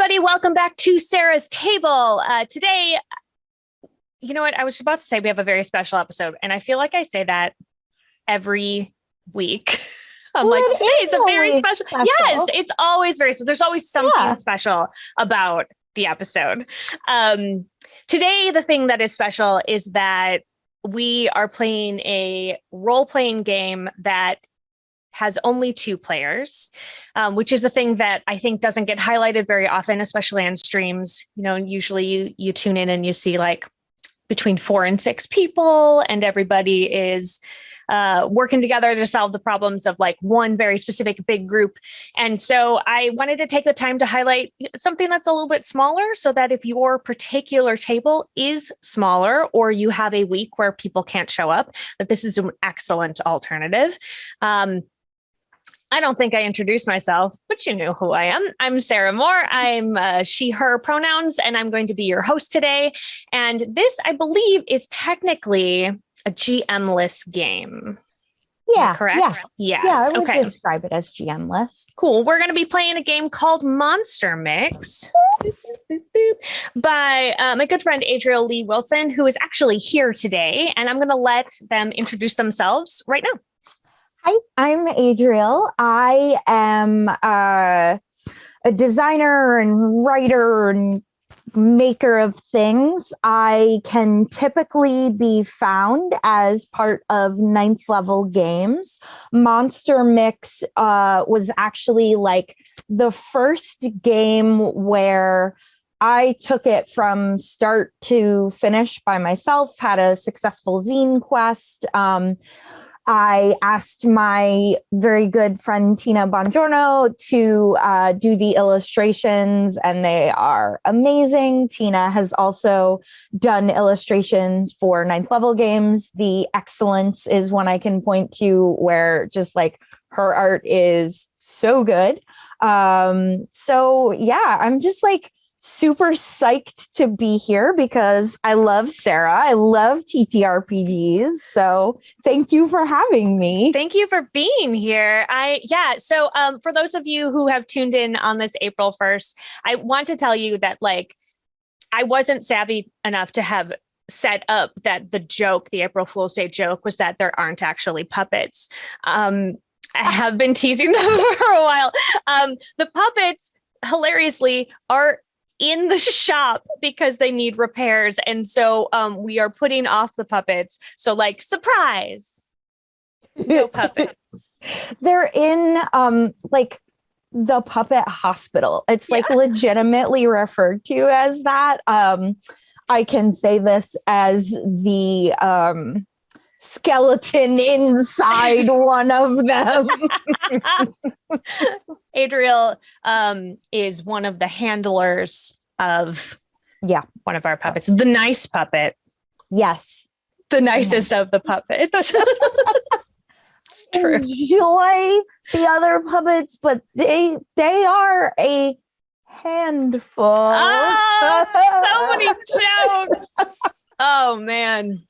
everybody. Welcome back to Sarah's Table. Today, you know what? I was about to say we have a very special episode, and I feel like I say that every week. I'm Well, like, today's a very special. special. Yes, it's always very special. There's always something special about the episode. Today, the thing that is special is that we are playing a role-playing game that has only 2 players, which is a thing that I think doesn't get highlighted very often, especially on streams. You know, usually you tune in and you see like between 4 and 6 people, and everybody is working together to solve the problems of like one very specific big group. And so I wanted to take the time to highlight something that's a little bit smaller, so that if your particular table is smaller or you have a week where people can't show up, that this is an excellent alternative. I don't think I introduced myself, but you know who I am. I'm Sarah Moore. I'm she, her pronouns, and I'm going to be your host today. And this, I believe, is technically a GM-less game. Yeah. Correct? Yeah. Yes. Yeah, I would Okay. describe it as GM-less. Cool. We're going to be playing a game called Monster Mix by my good friend Adriel Lee Wilson, who is actually here today. And I'm going to let them introduce themselves right now. Hi, I'm Adriel. I am a designer and writer and maker of things. I can typically be found as part of 9th level games. Monster Mix was actually like the first game where I took it from start to finish by myself, had a successful zine quest. I asked my very good friend Tina Bongiorno to do the illustrations, and they are amazing. Tina has also done illustrations for 9th level games. The Excellence is one I can point to, where just like her art is so good. So yeah, I'm just like super psyched to be here because I love Sarah. I love TTRPGs. So thank you for having me. Thank you for being here. So for those of you who have tuned in on this April 1st, I want to tell you that like I wasn't savvy enough to have set up that the April Fool's Day joke, was that there aren't actually puppets. I have been teasing them for a while. The puppets, hilariously, are in the shop because they need repairs. And so we are putting off the puppets. So like, surprise, no puppets. They're in like the puppet hospital. It's like legitimately referred to as that. I can say this as the skeleton inside one of them. Adriel is one of the handlers of one of our puppets, the nice puppet. Yes. The nicest of the puppets. It's true. Enjoy the other puppets, but they are a handful. So many jokes. Oh man.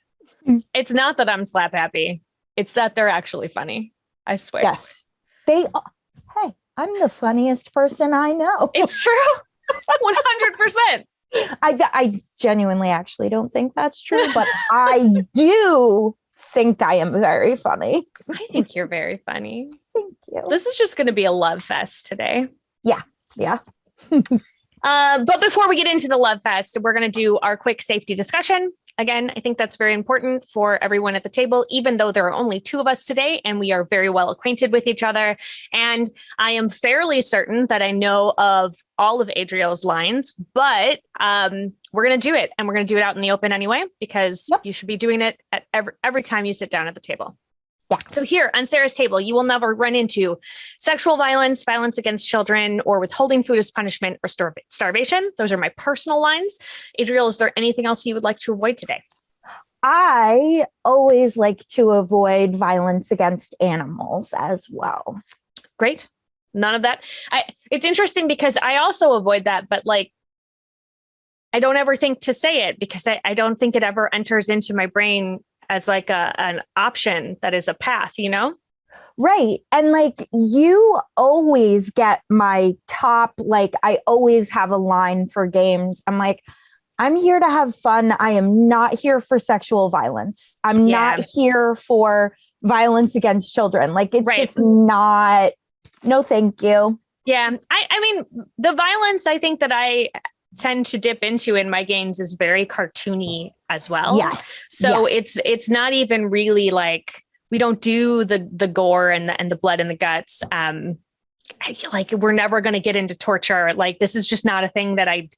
It's not that I'm slap happy. It's that they're actually funny. I swear. Yes. They are. Hey, I'm the funniest person I know. It's true. 100%. I genuinely actually don't think that's true, but I do think I am very funny. I think you're very funny. Thank you. This is just going to be a love fest today. Yeah. But before we get into the love fest, we're going to do our quick safety discussion. Again, I think that's very important for everyone at the table, even though there are only 2 of us today and we are very well acquainted with each other. And I am fairly certain that I know of all of Adriel's lines, but we're going to do it, and we're going to do it out in the open anyway, because you should be doing it at every time you sit down at the table. Yeah. So here on Sarah's Table, you will never run into sexual violence, violence against children, or withholding food as punishment, or starvation. Those are my personal lines. Adriel, is there anything else you would like to avoid today? I always like to avoid violence against animals as well. Great. None of that. It's interesting because I also avoid that, but like, I don't ever think to say it because I don't think it ever enters into my brain as like an option that is a path, you know? Right. And like you always get my top, like I always have a line for games. I'm like, I'm here to have fun. I am not here for sexual violence. I'm not here for violence against children. Like it's just not, no, thank you. Yeah. I mean, the violence I think that I tend to dip into in my games is very cartoony as well. Yes. So it's not even really like, we don't do the gore and the blood and the guts. Like we're never going to get into torture. Like this is just not a thing that I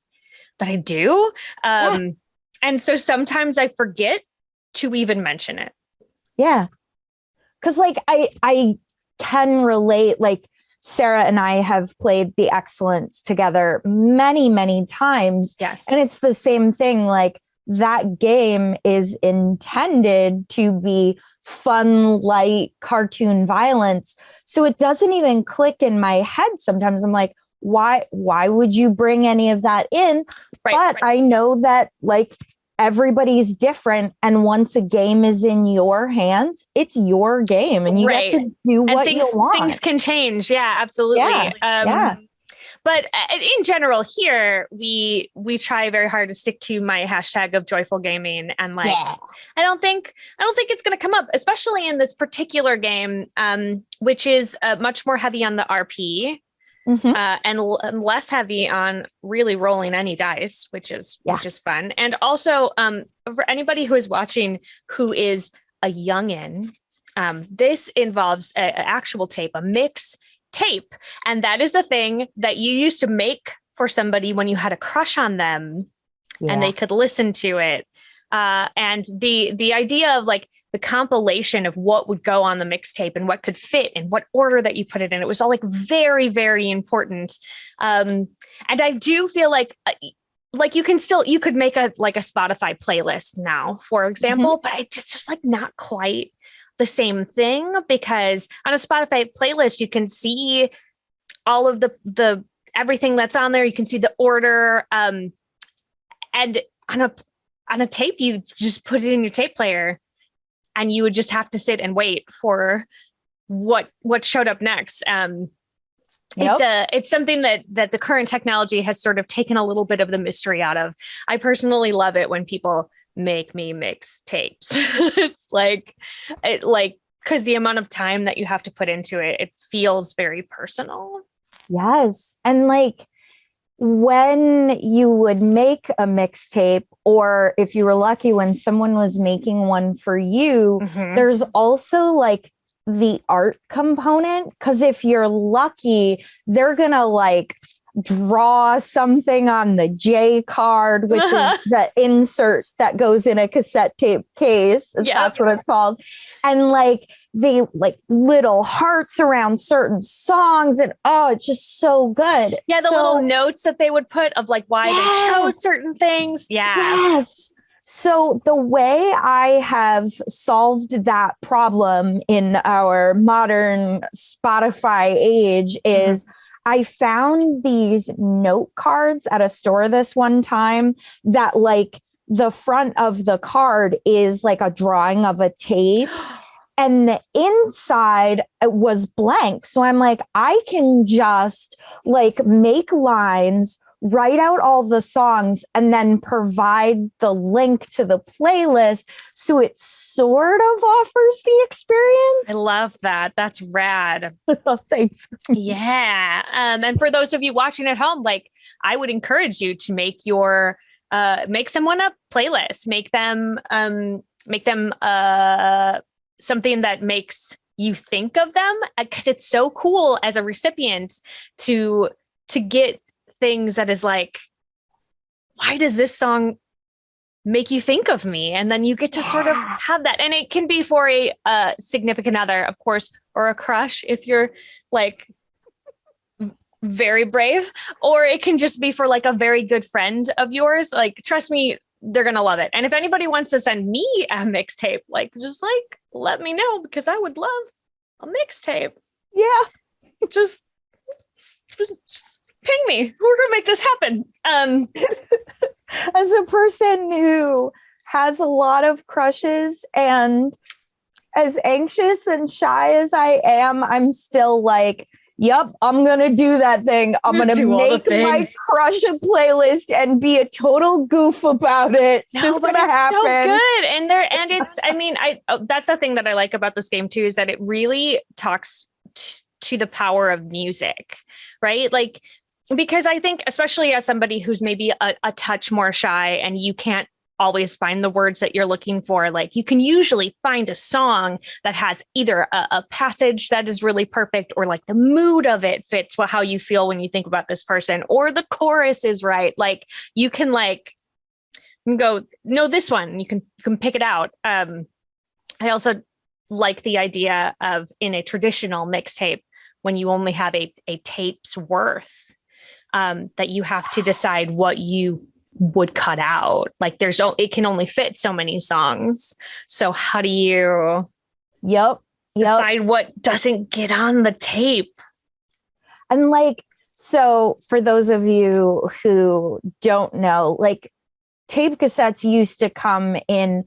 do. And so sometimes I forget to even mention it. Yeah. Cause like I can relate, like Sarah and I have played The Excellence together many, many times. Yes. And it's the same thing. Like that game is intended to be fun, light, cartoon violence. So it doesn't even click in my head. Sometimes I'm like, why would you bring any of that in? But I know that like everybody's different. And once a game is in your hands, it's your game and you get to do what you want. Things can change. Yeah, absolutely. But in general here, we try very hard to stick to my hashtag of joyful gaming. And like, I don't think it's going to come up, especially in this particular game, which is much more heavy on the RP. And less heavy on really rolling any dice, which is fun. And also, for anybody who is watching who is a youngin, this involves an actual tape, a mix tape, and that is a thing that you used to make for somebody when you had a crush on them, and they could listen to it. And the idea of like the compilation of what would go on the mixtape and what could fit and what order that you put it in, it was all like very, very important. And I do feel like you could make a Spotify playlist now, for example, but it's just like not quite the same thing, because on a Spotify playlist, you can see all of the everything that's on there. You can see the order. And on a tape, you just put it in your tape player and you would just have to sit and wait for what showed up next. It's something that the current technology has sort of taken a little bit of the mystery out of. I personally love it when people make me mix tapes. It's like, because the amount of time that you have to put into it, it feels very personal. Yes. And like when you would make a mixtape, or if you were lucky when someone was making one for you, there's also like the art component. Because if you're lucky, they're gonna like draw something on the J card, which is the insert that goes in a cassette tape case. That's what it's called. And like they like little hearts around certain songs, and it's just so good. Yeah, the little notes that they would put of like why they chose certain things. Yes. So the way I have solved that problem in our modern Spotify age is I found these note cards at a store this one time that like the front of the card is like a drawing of a tape and the inside was blank. So I'm like, I can just like make lines, write out all the songs, and then provide the link to the playlist. So it sort of offers the experience. I love that. That's rad. Thanks. Yeah. And for those of you watching at home, like I would encourage you to make someone a playlist, make them something that makes you think of them, because it's so cool as a recipient to get things that is like, why does this song make you think of me? And then you get to sort of have that. And it can be for a significant other, of course, or a crush if you're like very brave, or it can just be for like a very good friend of yours. Like, trust me, they're going to love it. And if anybody wants to send me a mixtape, like, just like, let me know, because I would love a mixtape. Yeah. Just ping me. We're going to make this happen. As a person who has a lot of crushes and as anxious and shy as I am, I'm still like, yep, I'm going to do that thing. I'm going to make my crush a playlist and be a total goof about it. It's just going to happen. So good. And it's, I mean, that's the thing that I like about this game too, is that it really talks to the power of music, right? Like, because I think, especially as somebody who's maybe a touch more shy and you can't always find the words that you're looking for, like you can usually find a song that has either a passage that is really perfect, or like the mood of it fits how you feel when you think about this person, or the chorus is right. Like you can like go, no, this one, you can pick it out. I also like the idea of, in a traditional mixtape, when you only have a tape's worth, that you have to decide what you would cut out. Like it can only fit so many songs. So how do you decide what doesn't get on the tape? And like, so for those of you who don't know, like tape cassettes used to come in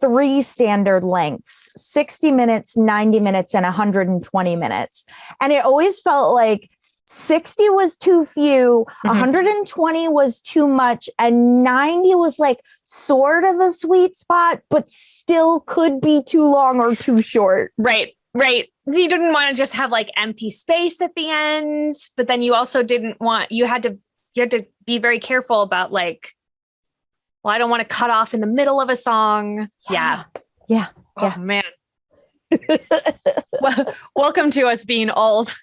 3 standard lengths: 60 minutes, 90 minutes, and 120 minutes. And it always felt like 60 was too few, 120 was too much, and 90 was like sort of a sweet spot, but still could be too long or too short. Right. You didn't want to just have like empty space at the end, but then you also didn't want, you had to be very careful about like, well, I don't want to cut off in the middle of a song. Yeah. Oh man. Well, welcome to us being old.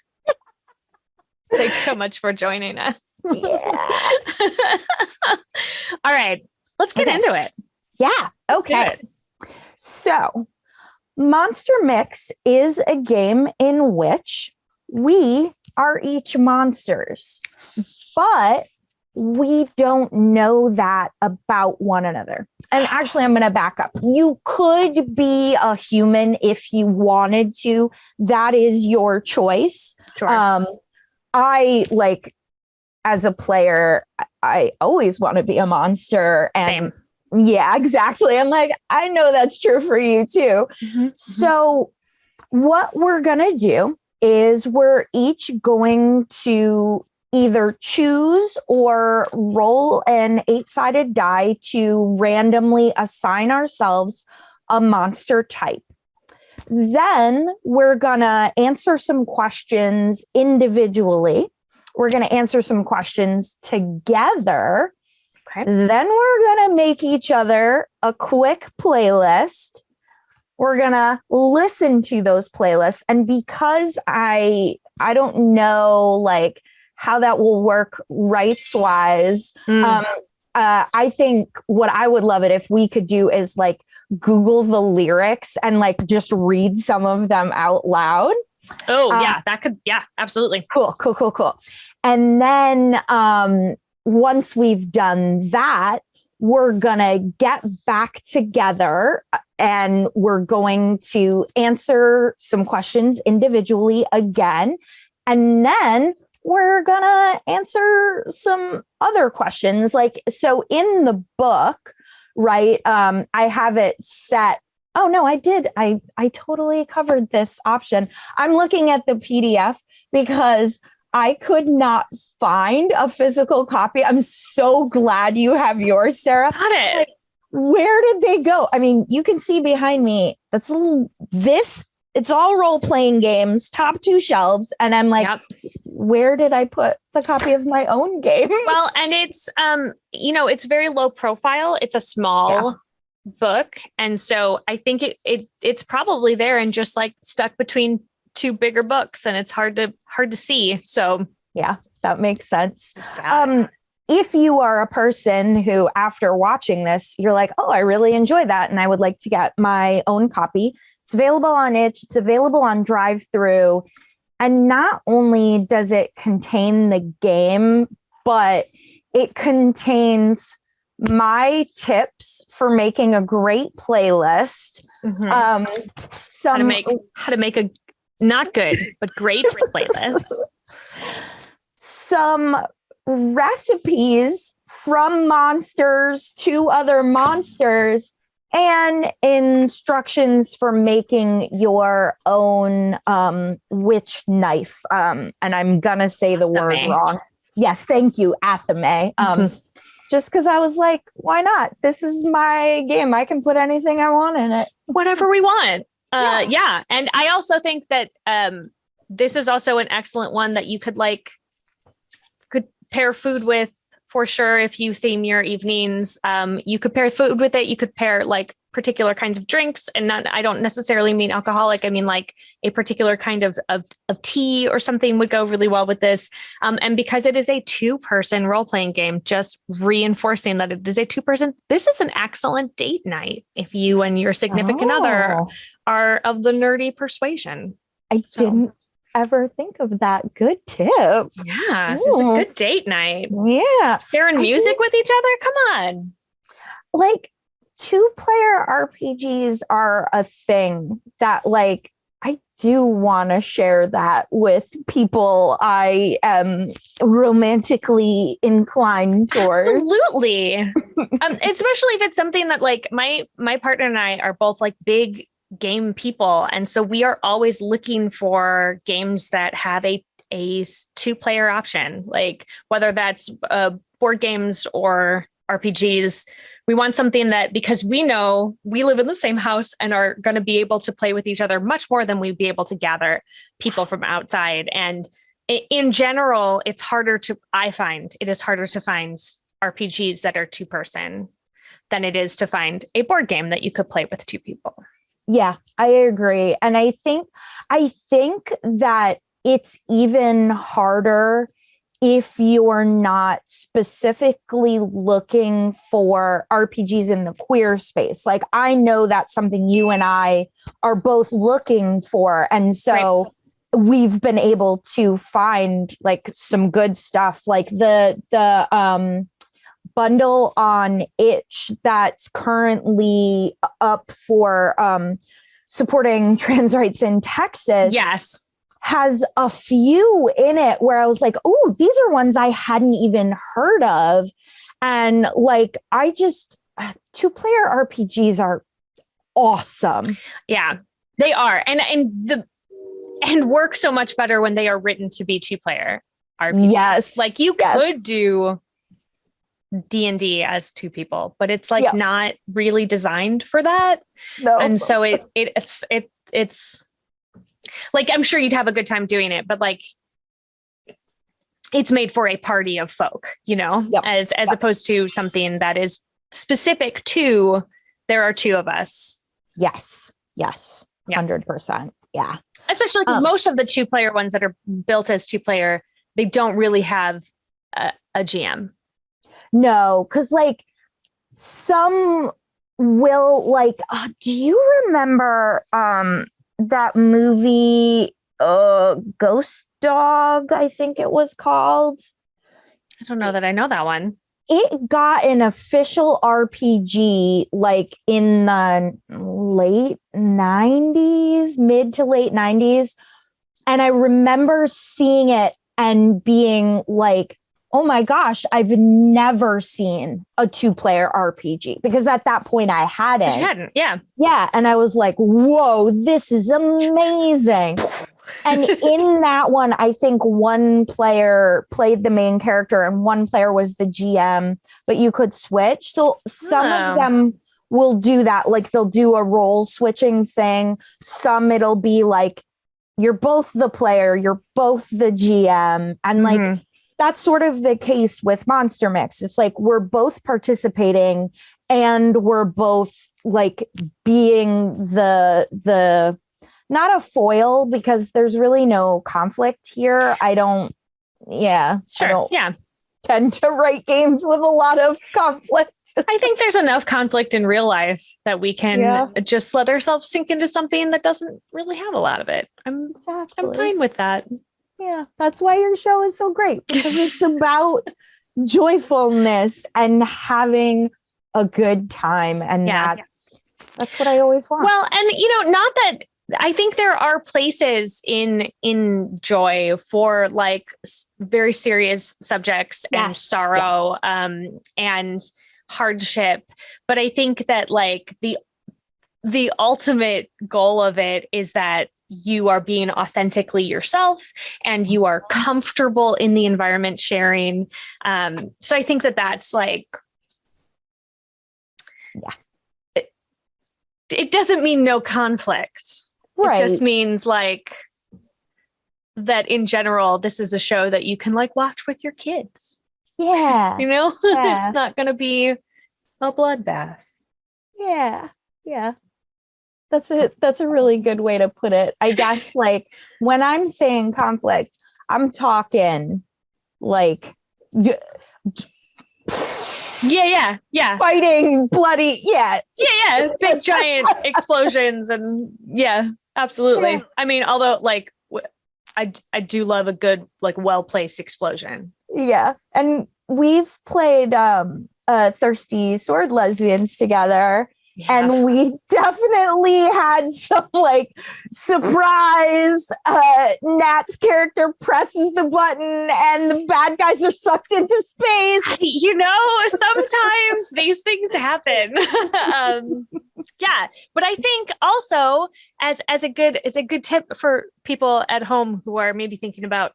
Thanks so much for joining us. Yeah. All right, let's get into it. Yeah. Okay. So Monster Mix is a game in which we are each monsters, but we don't know that about one another. And actually, I'm going to back up. You could be a human if you wanted to. That is your choice. Sure. I like, as a player, I always want to be a monster. And same. Yeah, exactly. I'm like, I know that's true for you too. So what we're going to do is we're each going to either choose or roll an 8-sided die to randomly assign ourselves a monster type. Then we're going to answer some questions individually. We're going to answer some questions together. Okay. Then we're going to make each other a quick playlist. We're going to listen to those playlists. And because I don't know like how that will work rights-wise, I think what I would love it if we could do is like Google the lyrics and like just read some of them out loud. Oh, yeah, that could. Yeah, absolutely. Cool. And then once we've done that, we're going to get back together and we're going to answer some questions individually again. And then we're going to answer some other questions. Like, so in the book, right, I have it set. Oh, no, I did. I totally covered this option. I'm looking at the PDF because I could not find a physical copy. I'm so glad you have yours, Sarah. Got it. Like, where did they go? I mean, you can see behind me, it's all role-playing games, top 2 shelves. And I'm like, where did I put the copy of my own game? Well, and it's, it's very low profile. It's a small book. And so I think it's probably there and just like stuck between 2 bigger books, and it's hard to see. So yeah, that makes sense. If you are a person who, after watching this, you're like, oh, I really enjoy that, and I would like to get my own copy, it's available on Itch. It's available on Drive-Thru. And not only does it contain the game, but it contains my tips for making a great playlist. How to make a not good, but great playlist. Some recipes from monsters to other monsters, and instructions for making your own witch knife. And I'm gonna say the word wrong. Yes, thank you, Athame. Just because I was like, why not? This is my game. I can put anything I want in it. Whatever we want. Yeah. And I also think that this is also an excellent one that you could pair food with, for sure. If you theme your evenings, you could pair food with it. You could pair like particular kinds of drinks, and I don't necessarily mean alcoholic. I mean like a particular kind of tea or something would go really well with this. And because it is a 2-person role-playing game, just reinforcing that it is a 2-person, this is an excellent date night if you and your significant other are of the nerdy persuasion. I didn't ever think of that. Good tip. Yeah, it's a good date night. Yeah. Sharing music with each other. Come on. Like 2-player RPGs are a thing that like I do want to share that with people I am romantically inclined towards. Absolutely. Especially if it's something that like my partner and I are both like big game people. And so we are always looking for games that have a 2-player option, like whether that's board games or RPGs. We want something that, because we know we live in the same house and are going to be able to play with each other much more than we'd be able to gather people from outside. And in general, I find it is harder to find RPGs that are 2-person than it is to find a board game that you could play with 2 people. Yeah, I agree. And I think that it's even harder if you're not specifically looking for RPGs in the queer space. Like I know that's something you and I are both looking for. And so we've been able to find like some good stuff, like the bundle on Itch that's currently up for supporting trans rights in Texas. Yes. Has a few in it where I was like, oh, these are ones I hadn't even heard of. And like, 2-player RPGs are awesome. Yeah, they are. And work so much better when they are written to be 2-player RPGs. Yes. Like you could do D&D as 2 people, but it's like not really designed for that. No. And so it's like, I'm sure you'd have a good time doing it, but like it's made for a party of folk, as opposed to something that is specific to, there are 2 of us. Yes. 100%. Yeah. Especially because most of the 2-player ones that are built as 2-player, they don't really have a GM. No, because like some will like, do you remember that movie Ghost Dog, I think it was called? I don't know that I know that one. It got an official RPG like in the late 90s, mid to late 90s. And I remember seeing it and being like, oh my gosh, I've never seen a 2-player RPG, because at that point I hadn't. You hadn't, yeah. Yeah. And I was like, whoa, this is amazing. And in that one, I think 1 player played the main character and 1 player was the GM, but you could switch. So some of them will do that. Like they'll do a role switching thing. Some it'll be like, you're both the player, you're both the GM. And like, that's sort of the case with Monster Mix. It's like we're both participating and we're both like being the not a foil, because there's really no conflict here. I don't tend to write games with a lot of conflict. I think there's enough conflict in real life that we can just let ourselves sink into something that doesn't really have a lot of it. I'm fine with that. Yeah, that's why your show is so great, because it's about joyfulness and having a good time. And that's what I always want. Well, and not that I think there are places in joy for like very serious subjects and sorrow and hardship. But I think that like the ultimate goal of it is that you are being authentically yourself and you are comfortable in the environment sharing. So I think that that's like, it doesn't mean no conflict. Right. It just means like that in general, this is a show that you can like watch with your kids. Yeah. You know, it's not going to be a bloodbath. Yeah. Yeah. That's a really good way to put it. I guess like when I'm saying conflict, I'm talking like yeah. Fighting, bloody, yeah. Big giant explosions and absolutely. Yeah. I mean, although like I do love a good like well-placed explosion. Yeah. And we've played Thirsty Sword Lesbians together. Yeah. And we definitely had some like surprise. Nat's character presses the button and the bad guys are sucked into space. You know, sometimes these things happen. But I think also as a good tip for people at home who are maybe thinking about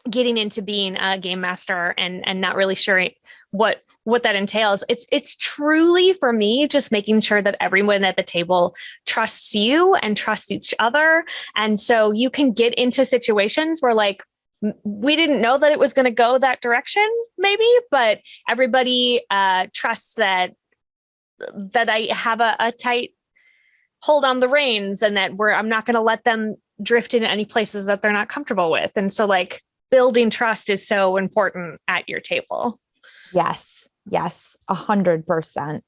getting into being a game master and not really sure what that entails. It's truly for me, just making sure that everyone at the table trusts you and trusts each other. And so you can get into situations where like, we didn't know that it was going to go that direction maybe, but everybody trusts that I have a tight hold on the reins and that I'm not going to let them drift into any places that they're not comfortable with. And so like building trust is so important at your table. Yes, 100%.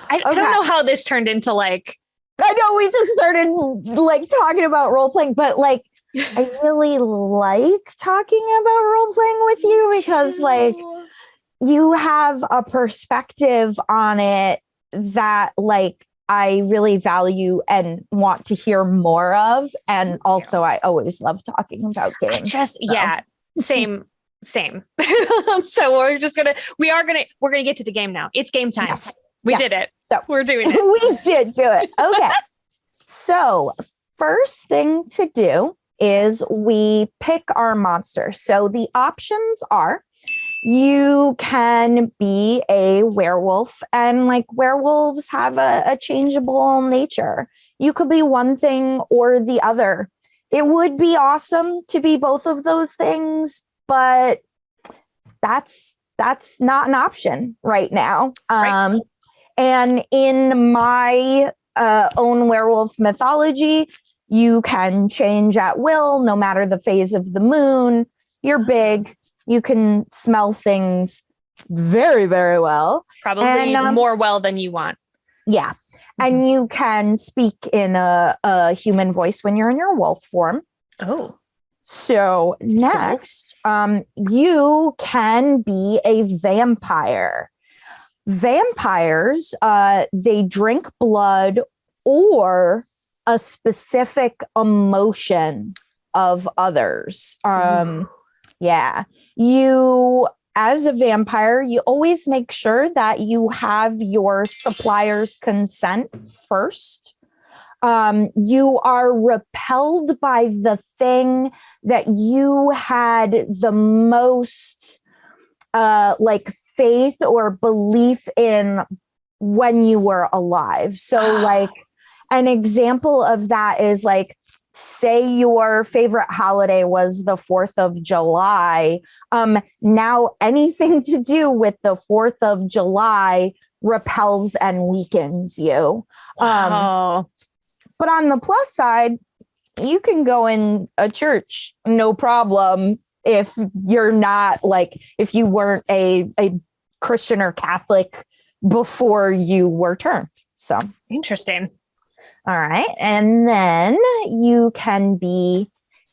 I don't know how this turned into like. I know we just started like talking about role playing, but like I really like talking about role playing with you because like you have a perspective on it that like I really value and want to hear more of. And also I always love talking about games. Same. So we're gonna get to the game now. It's game time. Yes. We did it. So we're doing it. We did do it. Okay. So first thing to do is we pick our monster. So the options are you can be a werewolf, and like werewolves have a changeable nature. You could be one thing or the other. It would be awesome to be both of those things, but that's not an option right now. Right. And in my own werewolf mythology, you can change at will, no matter the phase of the moon. You're big. You can smell things very, very well. Probably more well than you want. Yeah. Mm-hmm. And you can speak in a human voice when you're in your wolf form. Oh. So next, you can be a vampire. Vampires, they drink blood or a specific emotion of others. Yeah. You, as a vampire, you always make sure that you have your supplier's consent first. You are repelled by the thing that you had the most like faith or belief in when you were alive. So like an example of that is like, say your favorite holiday was the 4th of July. Now anything to do with the 4th of July repels and weakens you. But on the plus side, you can go in a church, no problem, if you're not like, if you weren't a Christian or Catholic before you were turned. So interesting. All right. And then you can be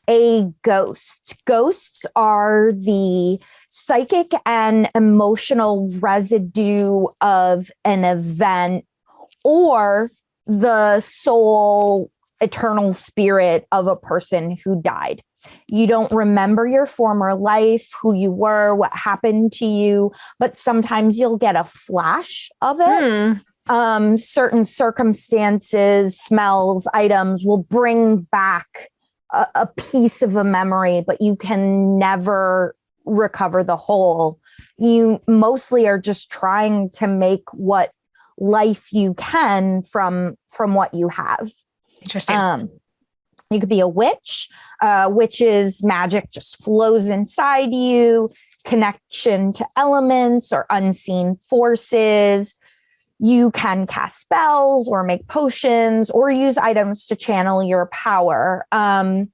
a ghost. Ghosts are the psychic and emotional residue of an event or the soul, eternal spirit of a person who died. You don't remember your former life, who you were, what happened to you, but sometimes you'll get a flash of it. Certain circumstances, smells, items will bring back a piece of a memory, but you can never recover the whole. You mostly are just trying to make what life you can from what you have. Interesting. You could be a witch. Witch's magic just flows inside you, connection to elements or unseen forces. You can cast spells or make potions or use items to channel your power. And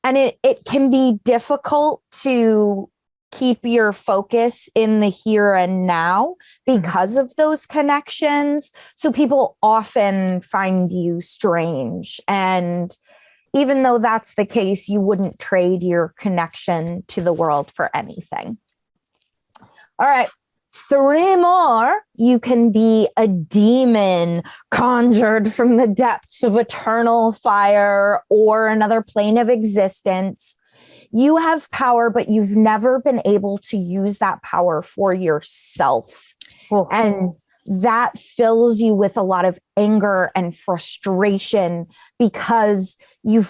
it can be difficult to keep your focus in the here and now because of those connections. So people often find you strange. And even though that's the case, you wouldn't trade your connection to the world for anything. All right. 3 more. You can be a demon conjured from the depths of eternal fire or another plane of existence. You have power, but you've never been able to use that power for yourself. Oh. And that fills you with a lot of anger and frustration because you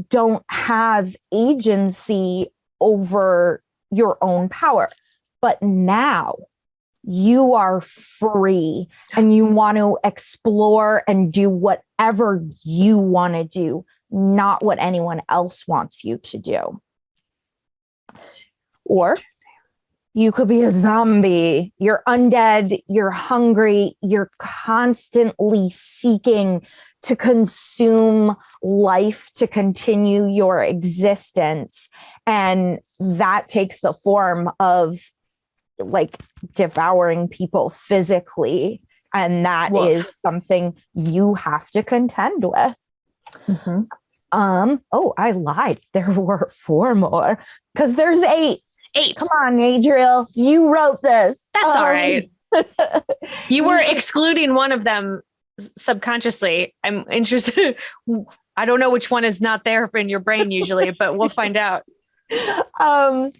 don't have agency over your own power. But now you are free and you want to explore and do whatever you want to do, not what anyone else wants you to do. Or you could be a zombie. You're undead. You're hungry. You're constantly seeking to consume life to continue your existence. And that takes the form of like devouring people physically. And that is something you have to contend with. Oh, I lied. There were 4 more because there's 8. 8. Come on, Adriel. You wrote this. That's all right. You were excluding one of them subconsciously. I'm interested. I don't know which one is not there in your brain usually, but we'll find out. So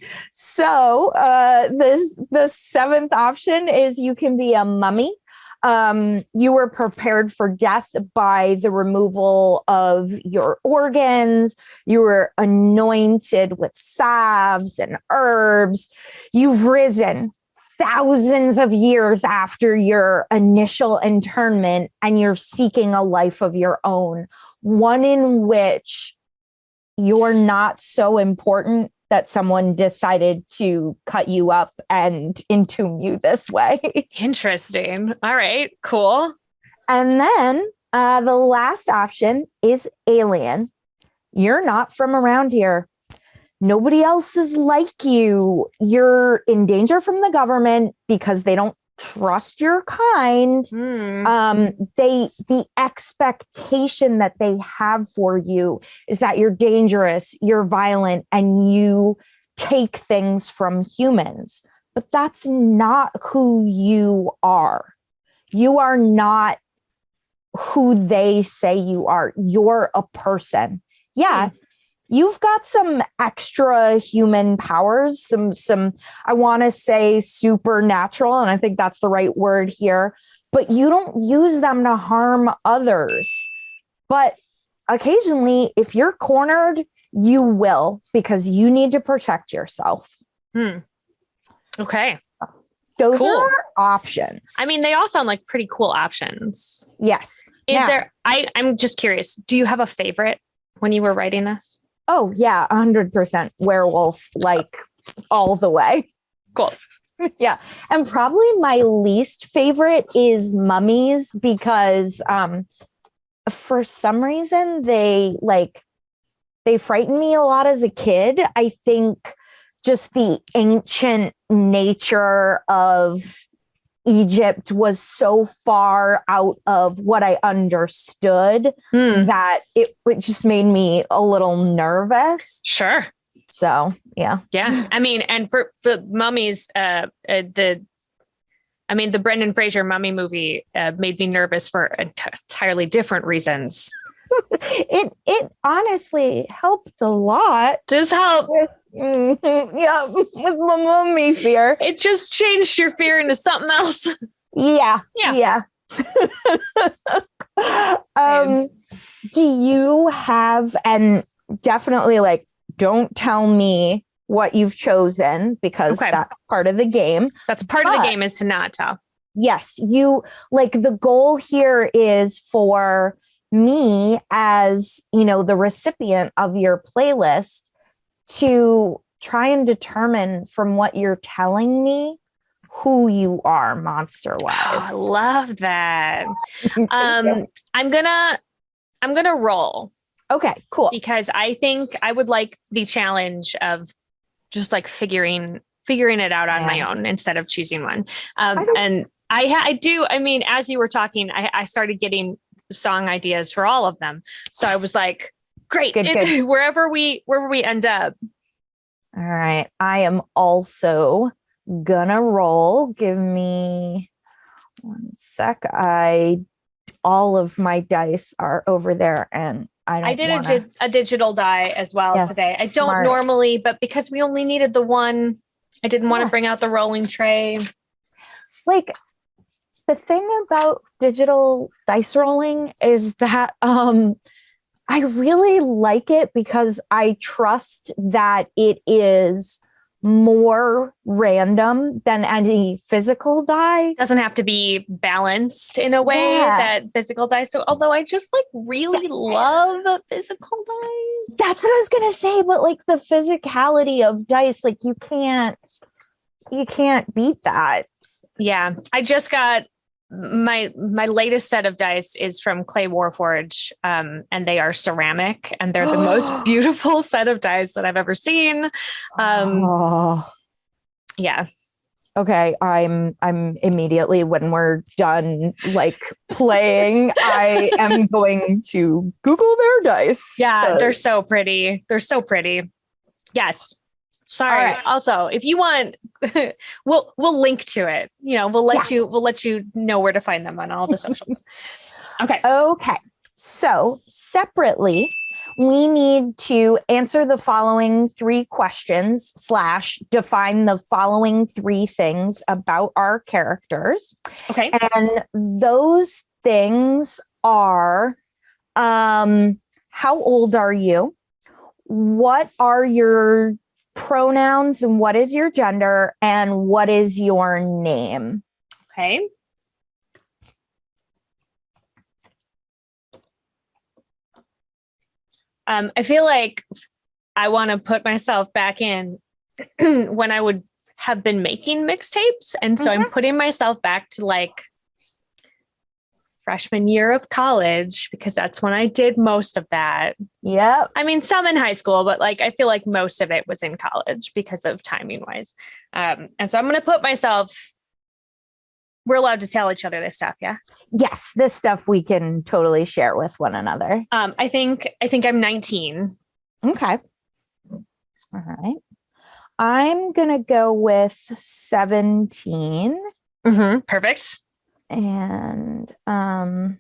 the 7th option is you can be a mummy. You were prepared for death by the removal of your organs. You were anointed with salves and herbs. You've risen thousands of years after your initial internment, and you're seeking a life of your own, one in which you're not so important that someone decided to cut you up and entomb you this way. Interesting. All right, cool. And then the last option is alien. You're not from around here. Nobody else is like you. You're in danger from the government because they don't trust your kind. The expectation that they have for you is that you're dangerous, you're violent, and you take things from humans. But that's not who you are. You are not who they say you are. You're a person. Yeah. You've got some extra human powers, some, I want to say supernatural, and I think that's the right word here, but you don't use them to harm others. But occasionally, if you're cornered, you will, because you need to protect yourself. Okay. Those are our options. I mean, they all sound like pretty cool options. Yes. I'm just curious, do you have a favorite when you were writing this? Oh, yeah, 100% werewolf, like all the way. Cool. Yeah. And probably my least favorite is mummies because for some reason they frightened me a lot as a kid. I think just the ancient nature of Egypt was so far out of what I understood that it just made me a little nervous. Sure. So, yeah. Yeah. I mean, and for mummies, the Brendan Fraser mummy movie made me nervous for entirely different reasons. It honestly helped a lot. Does help. Yeah, with my mummy fear. It just changed your fear into something else. Yeah. Do you have, and definitely like, don't tell me what you've chosen because that's part of the game. That's part of the game is to not tell. Yes, you like the goal here is for me as, the recipient of your playlist to try and determine from what you're telling me who you are monster wise. Oh, I love that. I'm gonna roll. Okay, cool. Because I think I would like the challenge of just like figuring it out on my own instead of choosing one. And I do. I mean, as you were talking, I started getting song ideas for all of them. So I was like, great, good. Wherever we end up. All right. I am also gonna roll. Give me one sec. All of my dice are over there, and I did a digital die as well today. I don't normally, but because we only needed the one, I didn't want to bring out the rolling tray. Like, the thing about digital dice rolling is that I really like it because I trust that it is more random than any physical die. Doesn't have to be balanced in a way that physical dice do. Although I just like really love physical dice. That's what I was gonna say, but like the physicality of dice, like you can't beat that. Yeah, I just got my latest set of dice is from Clay Warforge, and they are ceramic, and they're the most beautiful set of dice that I've ever seen. Yeah. Okay, I'm immediately, when we're done like playing, I am going to Google their dice. Yeah, they're so pretty. Yes. Sorry. Right. Also, if you want, we'll link to it. We'll let you know where to find them on all the socials. Okay. So separately, we need to answer the following 3 questions / define the following 3 things about our characters. Okay. And those things are, how old are you? What are your pronouns and what is your gender? And what is your name? Okay. I feel like I want to put myself back in when I would have been making mixtapes. And so I'm putting myself back to like freshman year of college, because that's when I did most of that. Yeah. I mean, some in high school, but like, I feel like most of it was in college because of timing wise. And so I'm going to put myself, we're allowed to tell each other this stuff. Yeah. Yes. This stuff we can totally share with one another. I think I'm 19. Okay. All right. I'm going to go with 17. Perfect. And I'm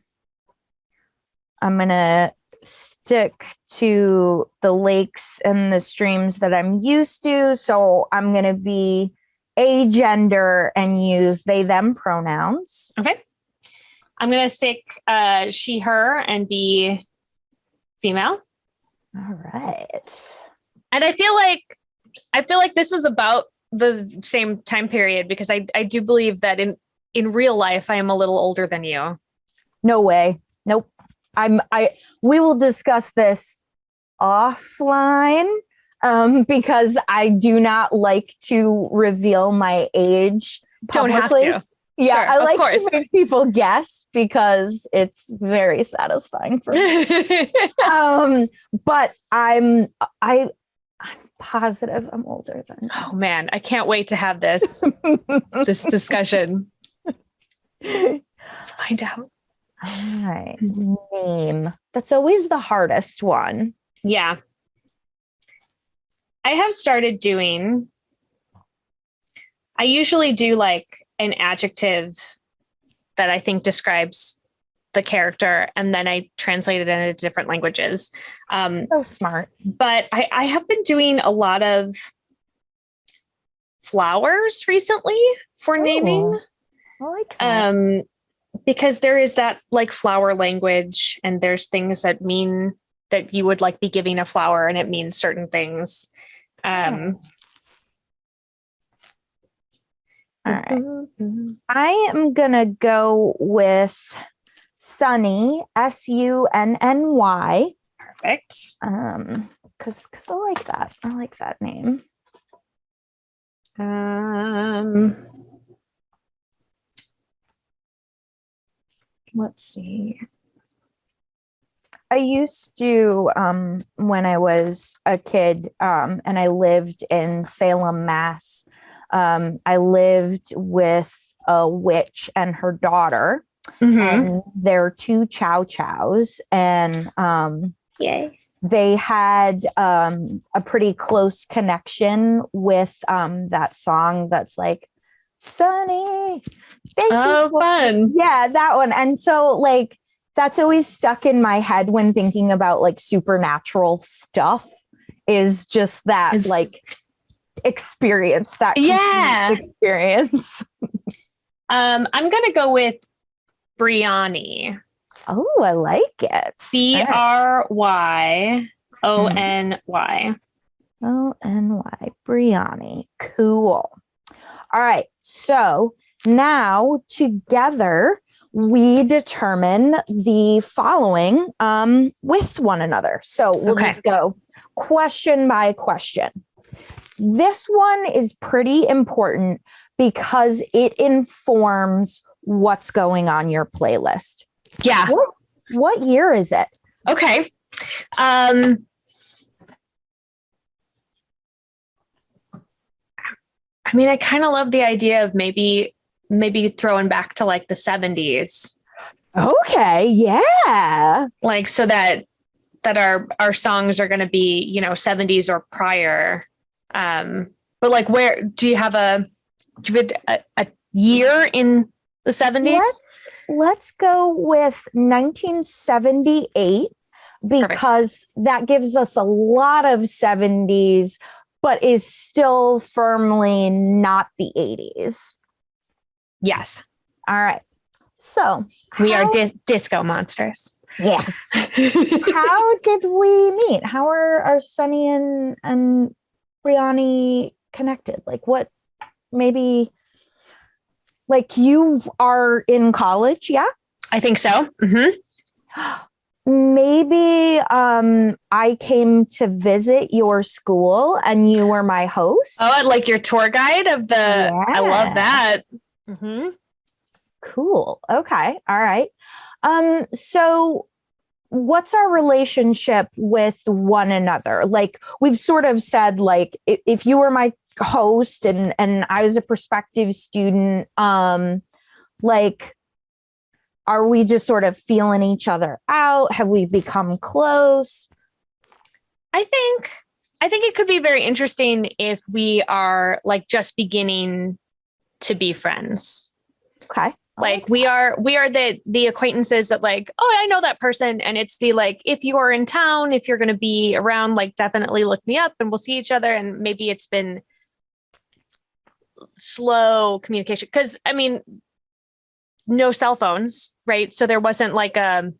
going to stick to the lakes and the streams that I'm used to. So I'm going to be agender and use they, them pronouns. Okay. I'm going to stick she, her and be female. All right. And I feel like this is about the same time period, because I do believe that in real life, I am a little older than you. No way. Nope. We will discuss this offline, because I do not like to reveal my age publicly. Don't have to. Yeah, sure, I like course. to make people guess because it's very satisfying for me. But I'm positive I'm older than you. Oh man, I can't wait to have this discussion. Let's find out. All right. Name. That's always the hardest one. Yeah. I have started doing, I usually do like an adjective that I think describes the character, and then I translated it into different languages. So smart. But I have been doing a lot of flowers recently for naming. I like that. Because there is that like flower language, and there's things that mean that you would like be giving a flower and it means certain things. All right. I am gonna go with Sunny, Sunny. Perfect. Because I like that. I like that name. Let's see. I used to, when I was a kid, and I lived in Salem, Mass. I lived with a witch and her daughter, and their two chow chows, and yay. They had a pretty close connection with that song that's like, Sunny. Fun. Yeah, that one. And so like, that's always stuck in my head when thinking about like supernatural stuff, is just that like experience, that experience. I'm gonna go with Briony. Oh, I like it. Bryony. Ony. Briony. Cool. All right. So now together we determine the following with one another. So we'll just go question by question. This one is pretty important because it informs what's going on your playlist. Yeah. What year is it? Okay. I mean, I kind of love the idea of maybe throwing back to like the 70s. Okay, yeah. Like so that our songs are going to be, you know, 70s or prior. But like, where do you have a year in the 70s? Let's go with 1978 because that gives us a lot of 70s, but is still firmly not the 80s. Yes. All right. So we are disco monsters. Yes. How did we meet? How are Sunny and Briony connected? Like what, maybe like you are in college, yeah? I think so. Mm-hmm. Maybe I came to visit your school and you were my host. Oh, like your tour guide of the, I love that. Mm-hmm. Cool. Okay. All right. So what's our relationship with one another? Like we've sort of said, like if you were my host and I was a prospective student, like, are we just sort of feeling each other out? Have we become close? I think it could be very interesting if we are like just beginning to be friends. Okay. Like we are the acquaintances that like, oh, I know that person. And it's the like, if you are in town, if you're going to be around, like definitely look me up and we'll see each other. And maybe it's been slow communication. Cause I mean, no cell phones, right? So there wasn't like a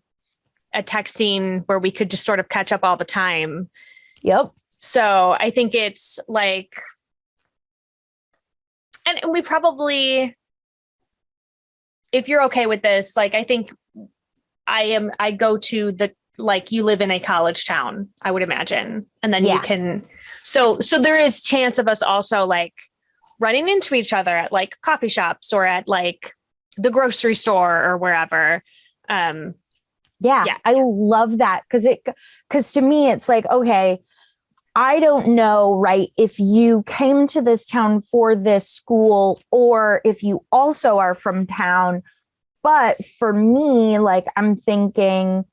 texting where we could just sort of catch up all the time. Yep. So I think it's like, and we probably, if you're okay with this, like, I think I go to the, like you live in a college town, I would imagine. And then you can, so there is chance of us also like running into each other at like coffee shops or at like the grocery store or wherever. I love that. Cause to me, it's like, okay, I don't know, right, if you came to this town for this school or if you also are from town. But for me, like, I'm thinking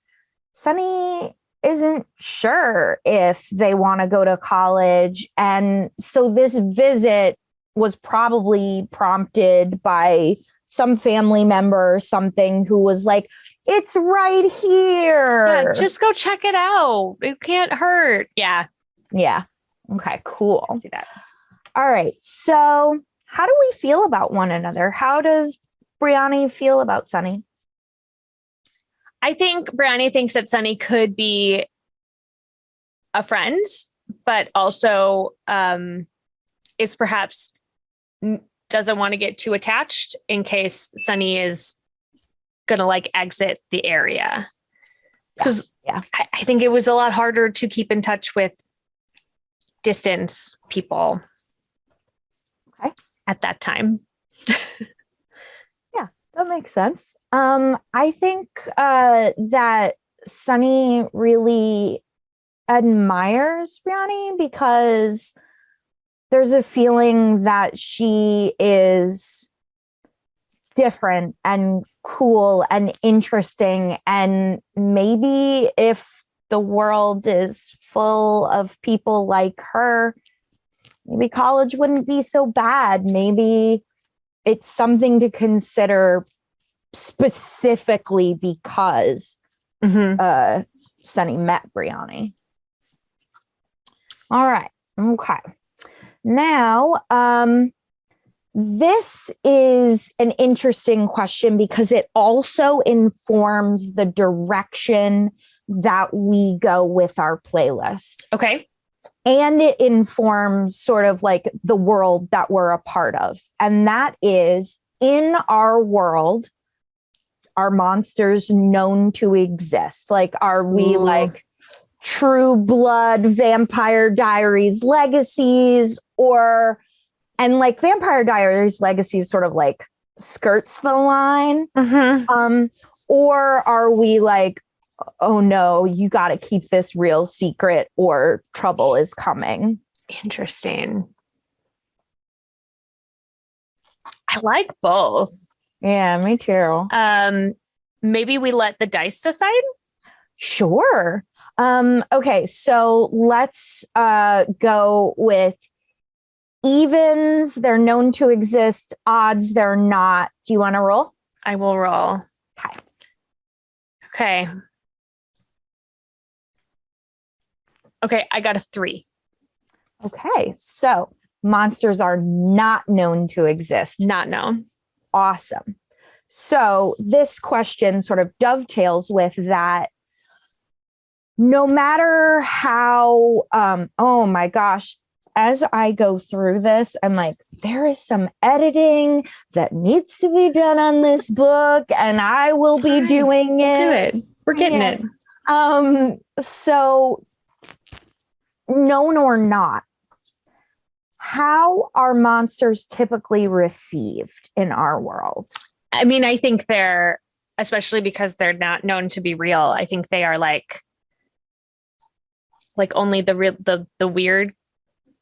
Sunny isn't sure if they want to go to college. And so this visit was probably prompted by some family member or something who was like, it's right here. Yeah, just go check it out. It can't hurt. Yeah. Yeah. Okay, cool. I see that. All right. So how do we feel about one another? How does Brianni feel about Sunny? I think Brianni thinks that Sunny could be a friend, but also is perhaps doesn't want to get too attached in case Sunny is going to like exit the area. Because I think it was a lot harder to keep in touch with distance people at that time. Yeah, that makes sense. I think that Sunny really admires Brianni because there's a feeling that she is different and cool and interesting. And maybe if the world is full of people like her, maybe college wouldn't be so bad. Maybe it's something to consider specifically because Sunny met Brianni. All right. Okay. Now, this is an interesting question because it also informs the direction that we go with our playlist. Okay. And it informs sort of like the world that we're a part of. And that is, in our world, are monsters known to exist? Like, are we like True Blood, Vampire Diaries legacies, and like Vampire Diaries legacies sort of like skirts the line? Or are we like, oh no, you got to keep this real secret or trouble is coming? Interesting. I like both. Yeah, me too. Maybe we let the dice decide. Sure. Okay, so let's go with evens. They're known to exist. Odds, they're not. Do you want to roll? I will roll. Okay. Okay, I got a 3. Okay, so monsters are not known to exist. Not known. Awesome. So this question sort of dovetails with that. No matter how, oh my gosh, as I go through this, I'm like, there is some editing that needs to be done on this book, and I will be doing it. Do it. We're getting it. So, known or not, how are monsters typically received in our world? I mean, I think they're, especially because they're not known to be real, I think they are like only the weird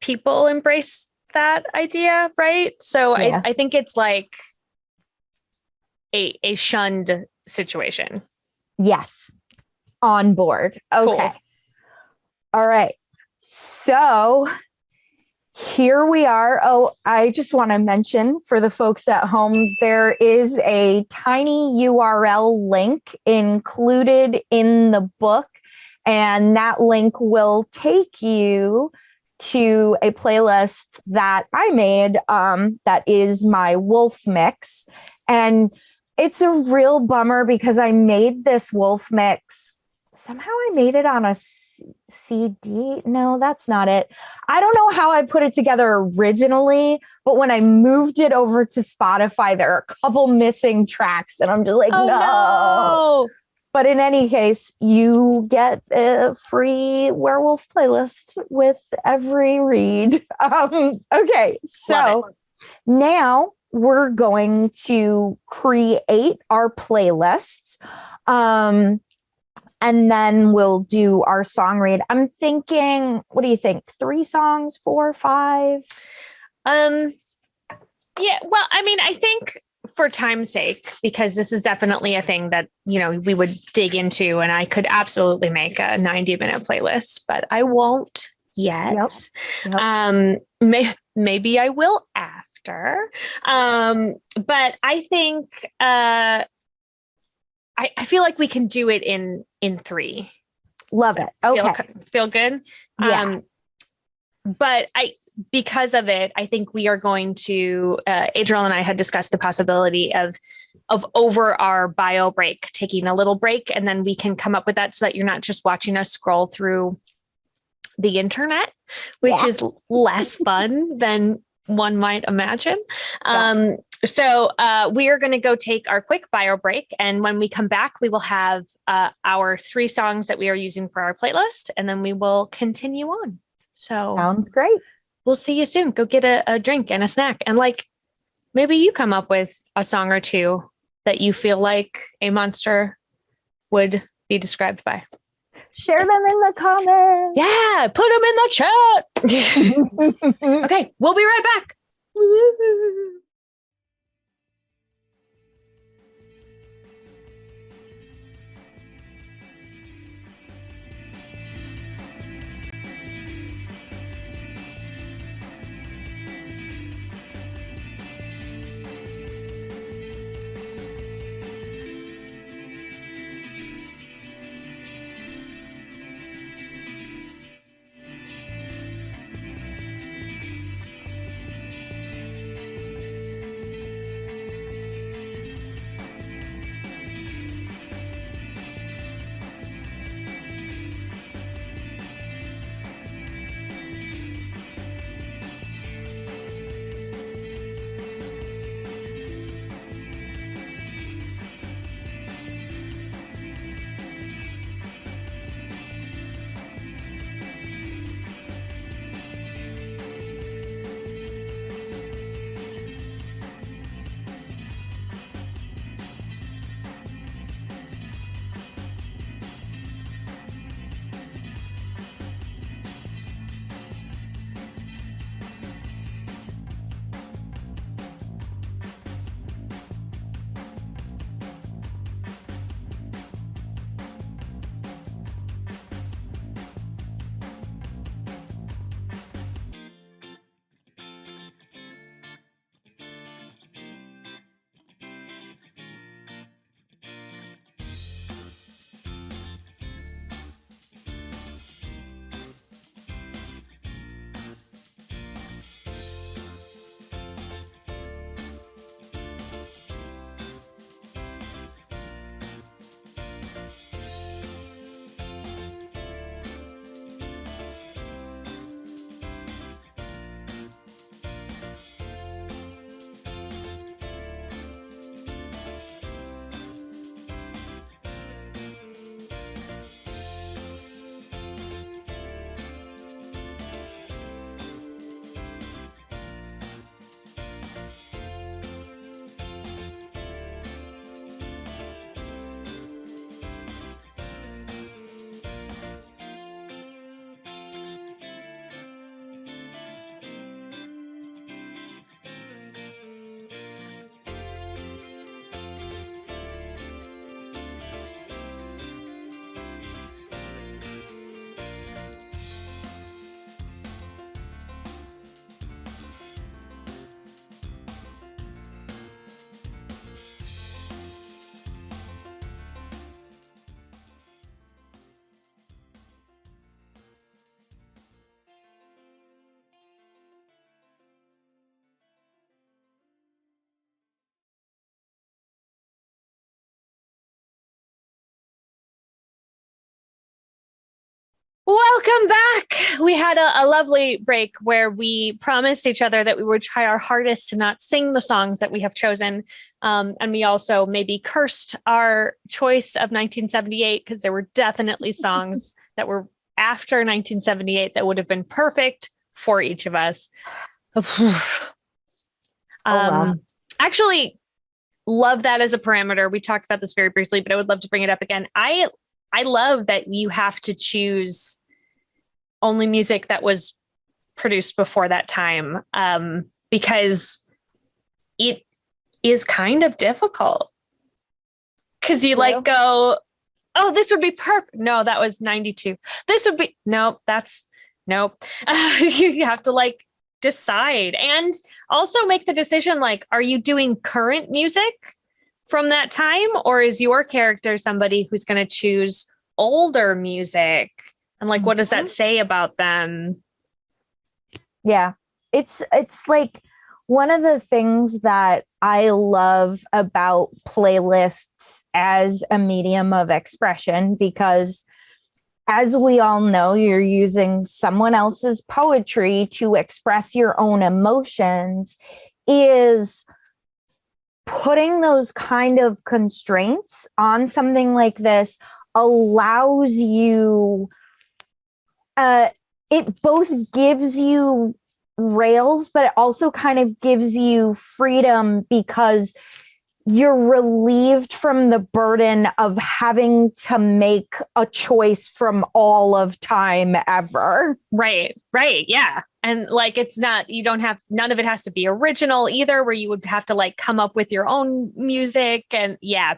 people embrace that idea, right? So yeah. I think it's like a shunned situation. Yes. On board. Okay. Cool. All right. So here we are. Oh, I just want to mention for the folks at home, there is a tiny URL link included in the book, and that link will take you to a playlist that I made that is my wolf mix. And it's a real bummer because I made this wolf mix. Somehow I made it on a CD. No, that's not it. I don't know how I put it together originally, but when I moved it over to Spotify, there are a couple missing tracks and I'm just like, no. But in any case, you get a free werewolf playlist with every read. Okay, so now we're going to create our playlists. And then we'll do our song read. I'm thinking, what do you think? 3 songs, 4, 5? Yeah, well, I mean, I think for time's sake, because this is definitely a thing that, you know, we would dig into, and I could absolutely make a 90-minute playlist, but I won't yet. Yep. Maybe I will Chapter. But I think I feel like we can do it in 3. Love it. Okay. Feel good? Yeah. But because of it, I think we are going to, Adriel and I had discussed the possibility of over our bio break, taking a little break, and then we can come up with that so that you're not just watching us scroll through the internet, which is less fun than one might imagine. So we are going to go take our quick bio break. And when we come back, we will have our 3 songs that we are using for our playlist, and then we will continue on. So sounds great. We'll see you soon. Go get a drink and a snack. And like, maybe you come up with a song or 2 that you feel like a monster would be described by. Share them in the comments. Yeah, put them in the chat. Okay, we'll be right back. Welcome back. We had a lovely break where we promised each other that we would try our hardest to not sing the songs that we have chosen. And we also maybe cursed our choice of 1978 because there were definitely songs that were after 1978 that would have been perfect for each of us. Actually, love that as a parameter. We talked about this very briefly, but I would love to bring it up again. I love that you have to choose only music that was produced before that time, because it is kind of difficult. Because you like go, oh, this would be perfect. No, that was 92. This would be, nope, that's, nope. You have to like decide and also make the decision, like, are you doing current music from that time, or is your character somebody who's going to choose older music? And like, what does that say about them? Yeah. It's like one of the things that I love about playlists as a medium of expression, because as we all know, you're using someone else's poetry to express your own emotions, is putting those kind of constraints on something like this allows you, it both gives you rails, but it also kind of gives you freedom, because you're relieved from the burden of having to make a choice from all of time ever. Right. Yeah. And like, it's not, you don't have, none of it has to be original either, where you would have to like come up with your own music. And yeah,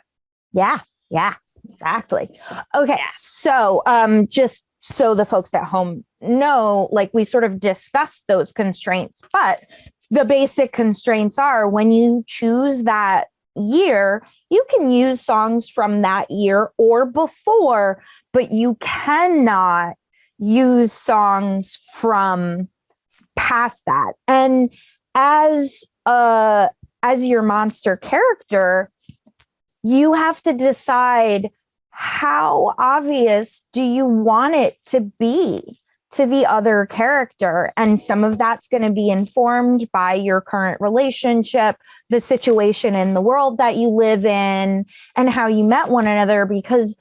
exactly. Okay. So, just so the folks at home know, like, we sort of discussed those constraints, but the basic constraints are, when you choose that year, you can use songs from that year or before, but you cannot use songs from past that. And as your monster character, you have to decide, how obvious do you want it to be to the other character? And some of that's going to be informed by your current relationship, the situation in the world that you live in, and how you met one another, because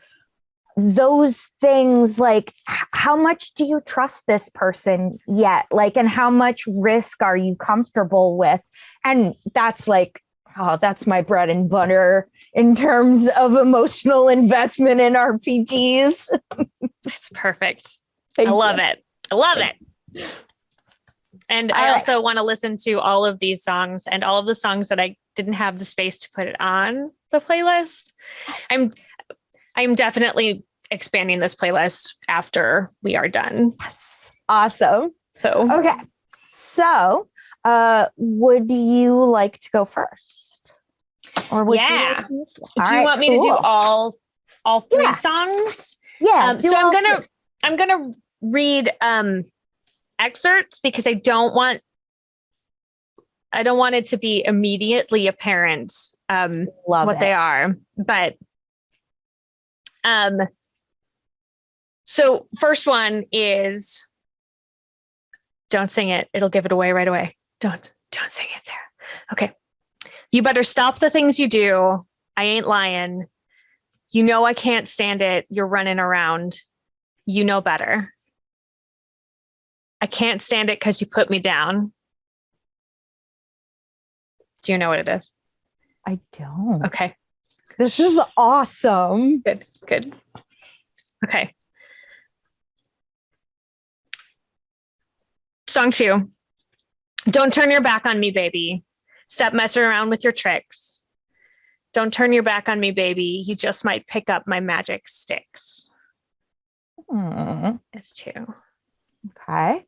those things, like, how much do you trust this person yet? Like, and how much risk are you comfortable with? And that's like, oh, that's my bread and butter in terms of emotional investment in RPGs. It's perfect. Thank I you. love it. I love it. And I also want to listen to all of these songs and all of the songs that I didn't have the space to put it on the playlist. I'm definitely expanding this playlist after we are done. Awesome. Okay. So, would you like to go first? Or would you like to? Do you want me to do all three songs? Yeah. So I'm gonna read excerpts, because I don't want it to be immediately apparent what they are. But so first one is, don't sing it. It'll give it away right away. Don't sing it, Sarah. Okay. You better stop the things you do. I ain't lying. You know I can't stand it. You're running around. You know better. I can't stand it because you put me down. Do you know what it is? I don't. Okay. This is awesome. Good. Okay. Song 2. Don't turn your back on me, baby. Stop messing around with your tricks. Don't turn your back on me, baby. You just might pick up my magic sticks. It's 2. Okay.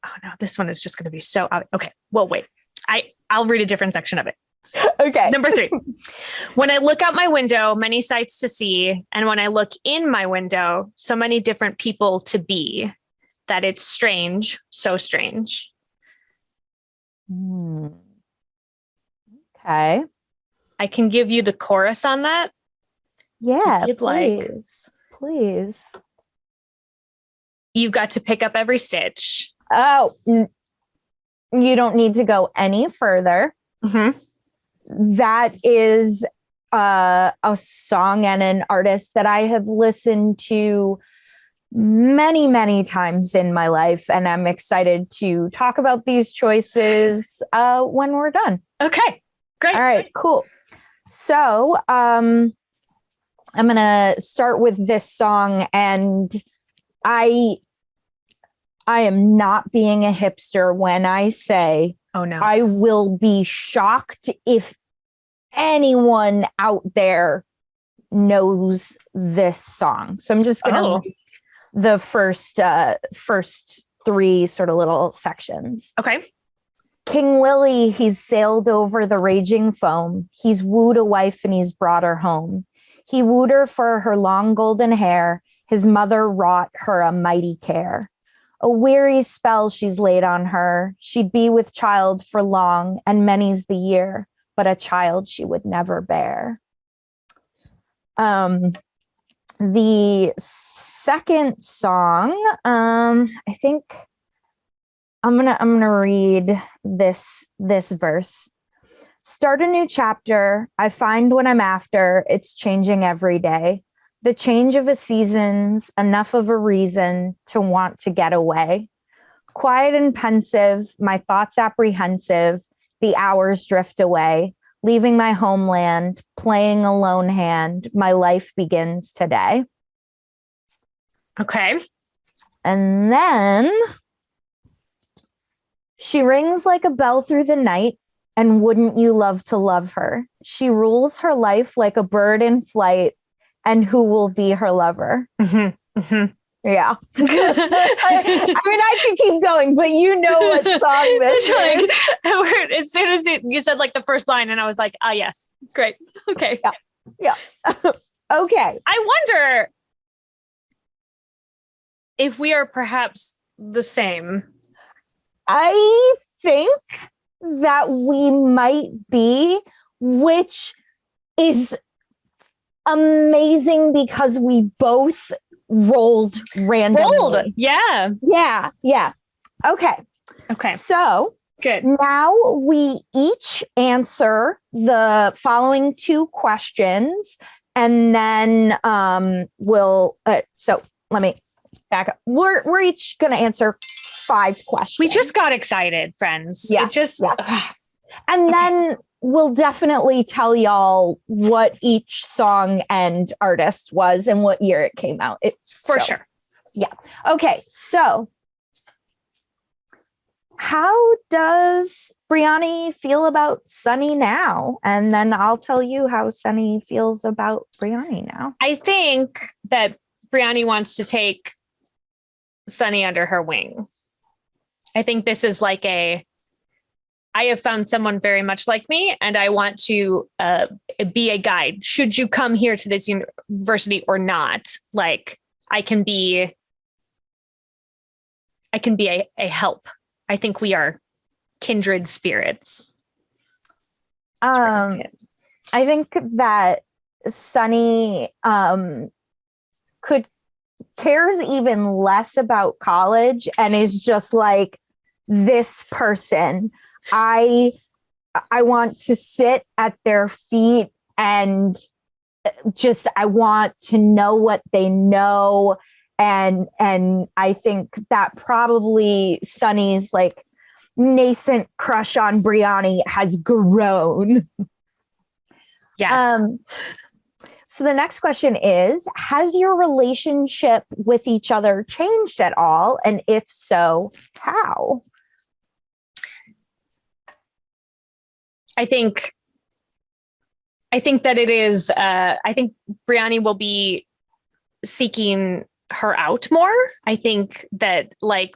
Oh no, this one is just going to be so okay. Well, wait. I'll read a different section of it. So, okay. Number 3. When I look out my window, many sights to see, and when I look in my window, so many different people to be, that it's strange, so strange. Okay. I can give you the chorus on that. Yeah, if you'd like. Please. You've got to pick up every stitch. Oh, you don't need to go any further. Mm-hmm. That is a song and an artist that I have listened to many, many times in my life. And I'm excited to talk about these choices when we're done. Okay, great. All right, cool. So I'm going to start with this song, and I am not being a hipster when I say, oh no, I will be shocked if anyone out there knows this song. So I'm just going to read the first 3 sort of little sections. Okay. King Willy, he's sailed over the raging foam. He's wooed a wife and he's brought her home. He wooed her for her long golden hair. His mother wrought her a mighty care. A weary spell she's laid on her. She'd be with child for long, and many's the year, but a child she would never bear. The second song, I think I'm gonna read this verse. Start a new chapter. I find what I'm after. It's changing every day. The change of a season's enough of a reason to want to get away. Quiet and pensive, my thoughts apprehensive, the hours drift away. Leaving my homeland, playing a lone hand, my life begins today. Okay. And then she rings like a bell through the night, and wouldn't you love to love her? She rules her life like a bird in flight, and who will be her lover? Mm-hmm. Mm-hmm. Yeah. I mean, I could keep going, but you know what song this is. Like, as soon as you said like the first line, and I was like, oh, yes. Great. Okay. Yeah. Okay. I wonder if we are perhaps the same. I think that we might be, which is amazing because we both rolled randomly. Yeah. Yeah. Okay. So good. Now we each answer the following 2 questions, and then we'll. So let me back up. We're each going to answer 5 questions. We just got excited, friends. Yeah. And then we'll definitely tell y'all what each song and artist was and what year it came out. It's for sure. Yeah. Okay. So how does Brianni feel about Sunny now? And then I'll tell you how Sunny feels about Brianni now. I think that Brianni wants to take Sunny under her wing. I think this is like I have found someone very much like me, and I want to be a guide. Should you come here to this university or not? Like, I can be a help. I think we are kindred spirits. I think that Sunny cares even less about college and is just like, this person. I want to sit at their feet and just, I want to know what they know. And I think that probably Sunny's like nascent crush on Brianni has grown. Yes. So the next question is, has your relationship with each other changed at all? And if so, how? I think that it is, I think Brianni will be seeking her out more. I think that I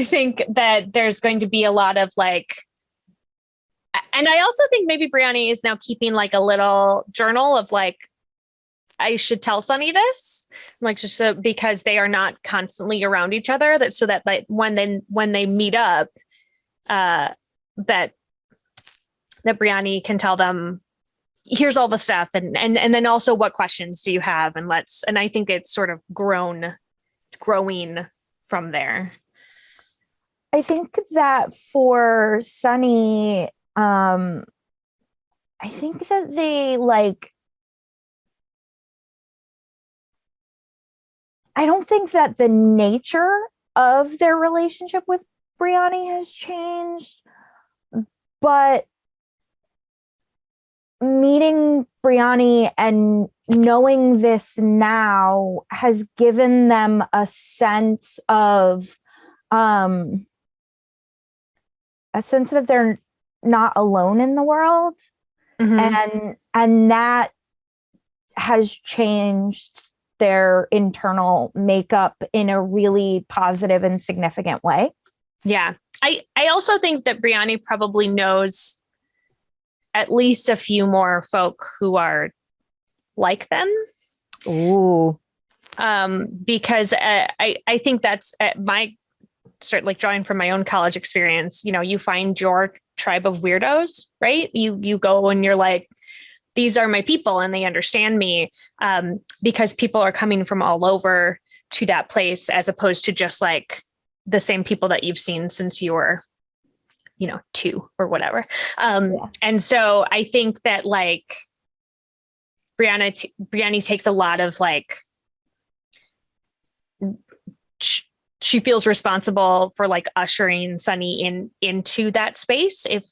think that there's going to be a lot of and I also think maybe Brianni is now keeping like a little journal of I should tell Sunny this, just so, because they are not constantly around each other, so that when they meet up, that Brianni can tell them, here's all the stuff, and then also what questions do you have, and I think it's sort of growing from there. I think that for Sunny, I think that they I don't think that the nature of their relationship with Brianni has changed, but meeting Brianni and knowing this now has given them a sense that they're not alone in the world. Mm-hmm. And that has changed their internal makeup in a really positive and significant way. Yeah. I also think that Brianni probably knows at least a few more folk who are like them. Ooh. Because I think that's my sort like drawing from my own college experience, you find your tribe of weirdos, right? You go and you're like, these are my people and they understand me, because people are coming from all over to that place, as opposed to just like the same people that you've seen since you were, 2 or whatever. And so I think that like Brianni takes a lot of like, she feels responsible for like ushering Sunny into that space. If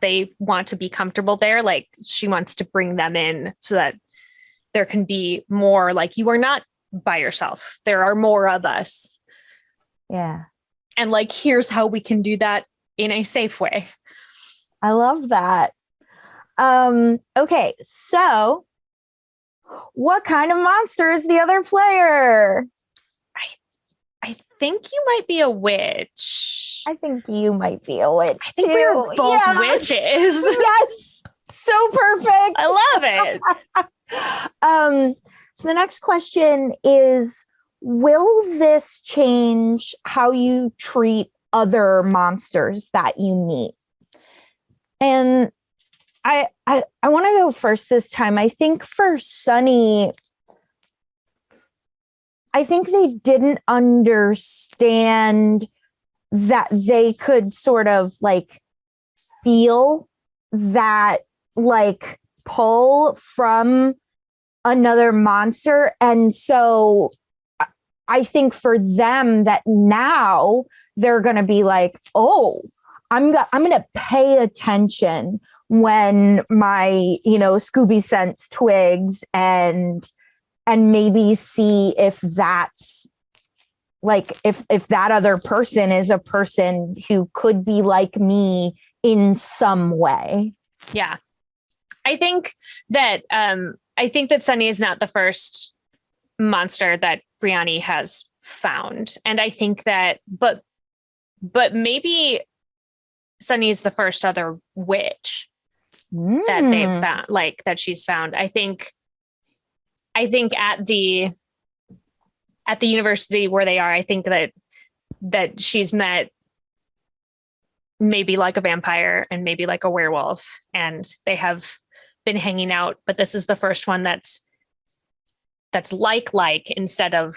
they want to be comfortable there, like she wants to bring them in so that there can be more like, you are not by yourself. There are more of us. Yeah. And like, here's how we can do that in a safe way. I love that. Okay. So what kind of monster is the other player? I think you might be a witch. I think you might be a witch. I think we're both witches. Yes. So perfect. I love it. So the next question is, will this change how you treat other monsters that you meet? And I want to go first this time. I think for Sunny, I think they didn't understand that they could sort of like feel that like pull from another monster. And so I think for them that now they're going to be like, oh, I'm going to pay attention when my, Scooby sense twigs and maybe see if that's like, if that other person is a person who could be like me in some way. Yeah. I think that Sunny is not the first monster that Brianni has found. And I think that, but maybe Sunny is the first other witch that they've found, like that she's found. I think at the university where they are, I think that she's met maybe like a vampire and maybe like a werewolf, and they have been hanging out, but this is the first one that's like instead of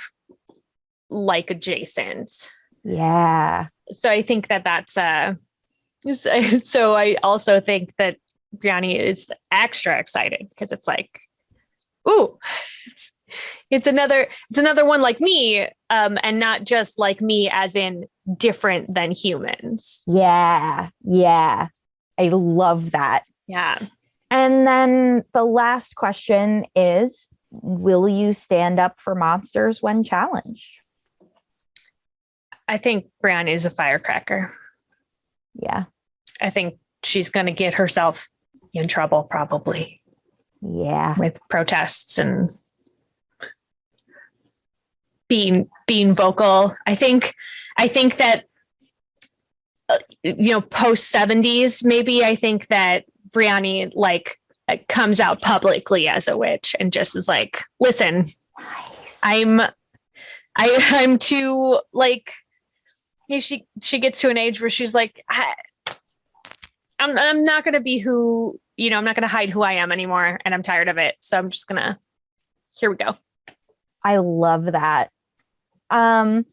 like adjacent. Yeah. So I think that's so I also think that Brianni is extra excited because it's like, ooh, it's another one like me, and not just like me as in different than humans. Yeah. I love that. Yeah. And then the last question is, will you stand up for monsters when challenged? I think Brianni is a firecracker. Yeah. I think she's going to get herself in trouble probably. Yeah. With protests and being vocal. I think that post 70s maybe, I think that Brianni like comes out publicly as a witch and just is like, listen, nice. I'm too like, she gets to an age where she's like, I'm not going to be who, I'm not going to hide who I am anymore. And I'm tired of it. So I'm just going to, here we go. I love that. I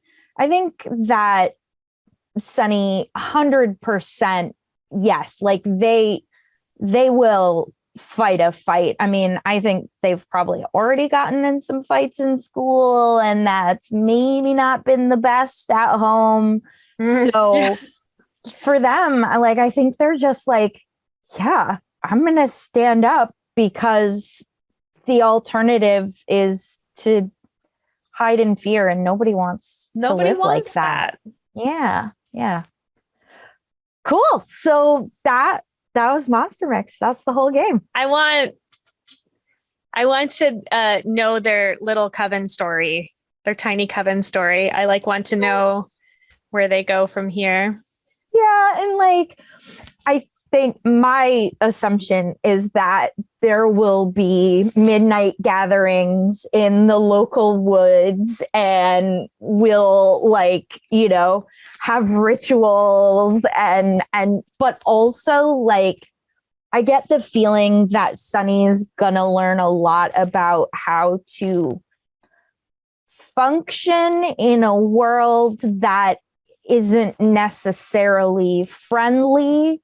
think that Sunny 100%. Yes. Like they will fight a fight. I mean, I think they've probably already gotten in some fights in school, and that's maybe not been the best at home. So for them, like, I think they're just like, yeah, I'm going to stand up, because the alternative is to hide in fear, and nobody wants to live like that. Yeah. Cool. So that was Monster Mix. That's the whole game. I want I want to know their little coven story, their tiny coven story. I want to know where they go from here. Yeah, and like I think my assumption is that there will be midnight gatherings in the local woods, and we'll have rituals and but also like I get the feeling that Sunny's gonna learn a lot about how to function in a world that isn't necessarily friendly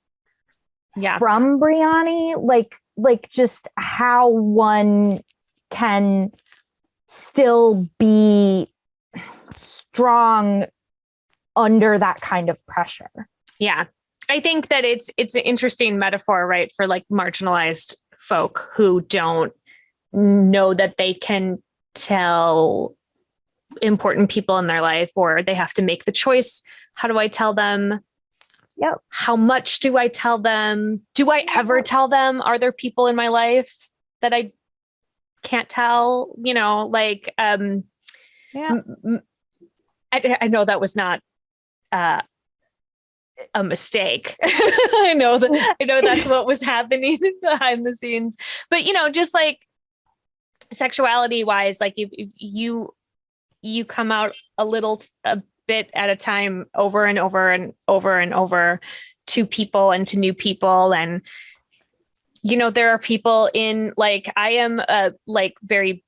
from Briani, like just how one can still be strong under that kind of pressure. Yeah. I think that it's an interesting metaphor, right, for like marginalized folk who don't know that they can tell important people in their life, or they have to make the choice. How do I tell them? Yep. How much do I tell them? Do I ever tell them? Are there people in my life that I can't tell? I know that was not a mistake. I know that's what was happening behind the scenes, but just like sexuality wise, like you come out a bit at a time, over and over and over and over, to people and to new people. And there are people in, like, I am very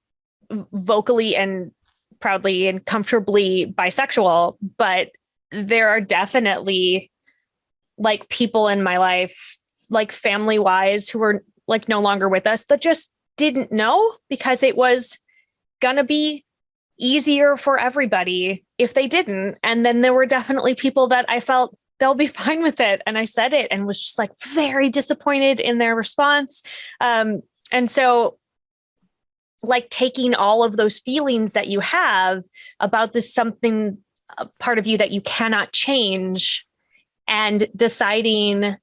vocally and proudly and comfortably bisexual, but there are definitely like people in my life, like family wise, who are like no longer with us, that just didn't know, because it was gonna be easier for everybody if they didn't. And then there were definitely people that I felt they'll be fine with it, and I said it and was just like very disappointed in their response. And so like taking all of those feelings that you have about this something, a part of you that you cannot change, and deciding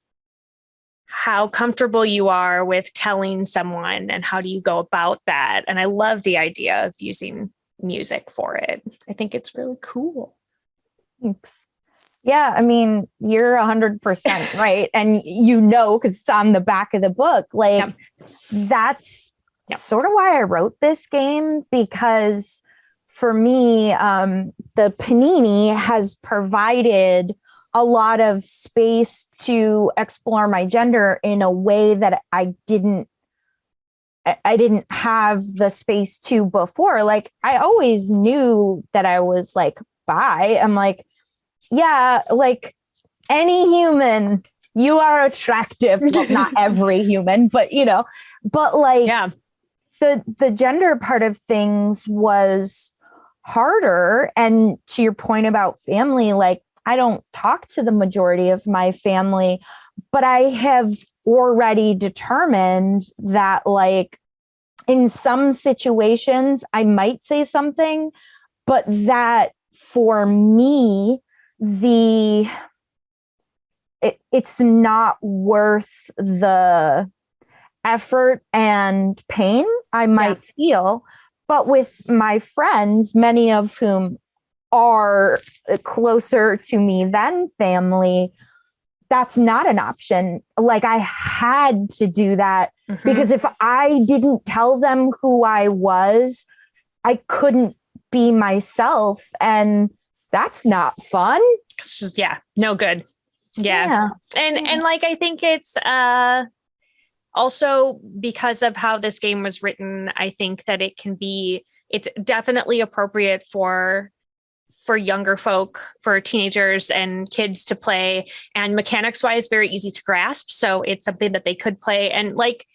how comfortable you are with telling someone and how do you go about that. And I love the idea of using music for it. I think it's really cool. Thanks. Yeah, I mean, you're 100% right. And because it's on the back of the book, like that's sort of why I wrote this game, because for me, the Panini has provided a lot of space to explore my gender in a way that I didn't have the space to before. Like I always knew that I was like bi. I'm like, yeah, like any human, you are attractive. Well, not every human, but like the gender part of things was harder. And to your point about family, like I don't talk to the majority of my family, but I have already determined that like in some situations I might say something, but that for me, it's not worth the effort and pain I might feel. But with my friends, many of whom are closer to me than family, that's not an option. Like I had to do that because if I didn't tell them who I was, I couldn't be myself. And that's not fun. It's just, no good. Yeah. And like, I think it's also because of how this game was written, I think that it's definitely appropriate for younger folk, for teenagers and kids to play, and mechanics wise, very easy to grasp. So it's something that they could play. And like,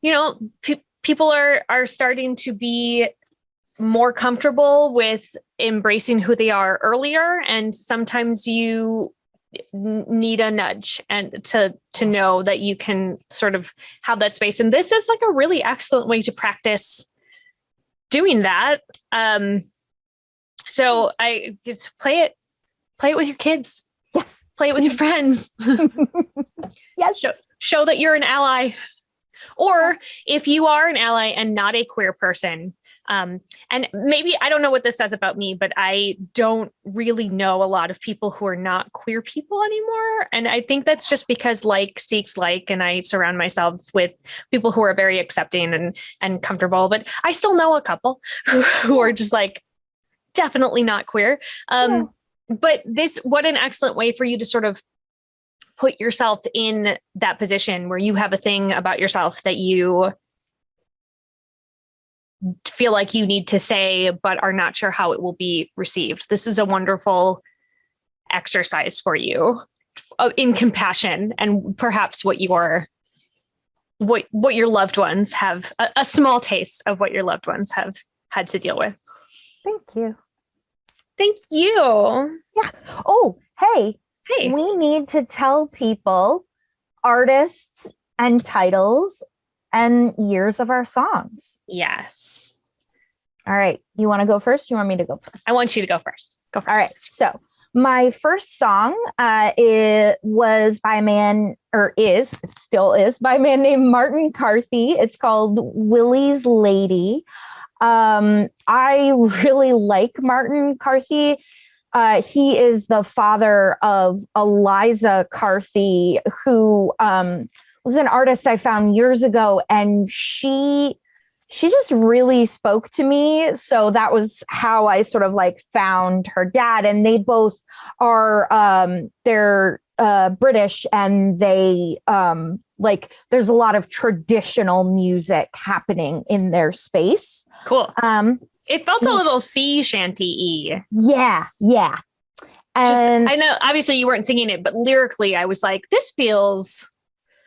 people are starting to be more comfortable with embracing who they are earlier. And sometimes you need a nudge and to know that you can sort of have that space. And this is like a really excellent way to practice doing that. So I just play it with your kids. Yes. Play it with your friends. Yes. Show that you're an ally. Or if you are an ally and not a queer person, and maybe, I don't know what this says about me, but I don't really know a lot of people who are not queer people anymore. And I think that's just because like seeks like, and I surround myself with people who are very accepting and comfortable, but I still know a couple who are just like, definitely not queer. But what an excellent way for you to sort of put yourself in that position where you have a thing about yourself that you feel like you need to say, but are not sure how it will be received. This is a wonderful exercise for you in compassion, and perhaps what your loved ones have, a small taste of what your loved ones have had to deal with. Thank you. Thank you. Yeah. Oh, hey, we need to tell people artists and titles and years of our songs. Yes. All right. You want to go first? You want me to go first? I want you to go first. Go first. All right. So my first song it still is by a man named Martin Carthy. It's called Willy's Lady. I really like Martin Carthy. He is the father of Eliza Carthy, who was an artist I found years ago, and she just really spoke to me. So that was how I sort of like found her dad. And they both are they're British, and they like there's a lot of traditional music happening in their space. Cool. It felt a little sea shanty-y. Yeah. And I know obviously you weren't singing it, but lyrically I was like, this feels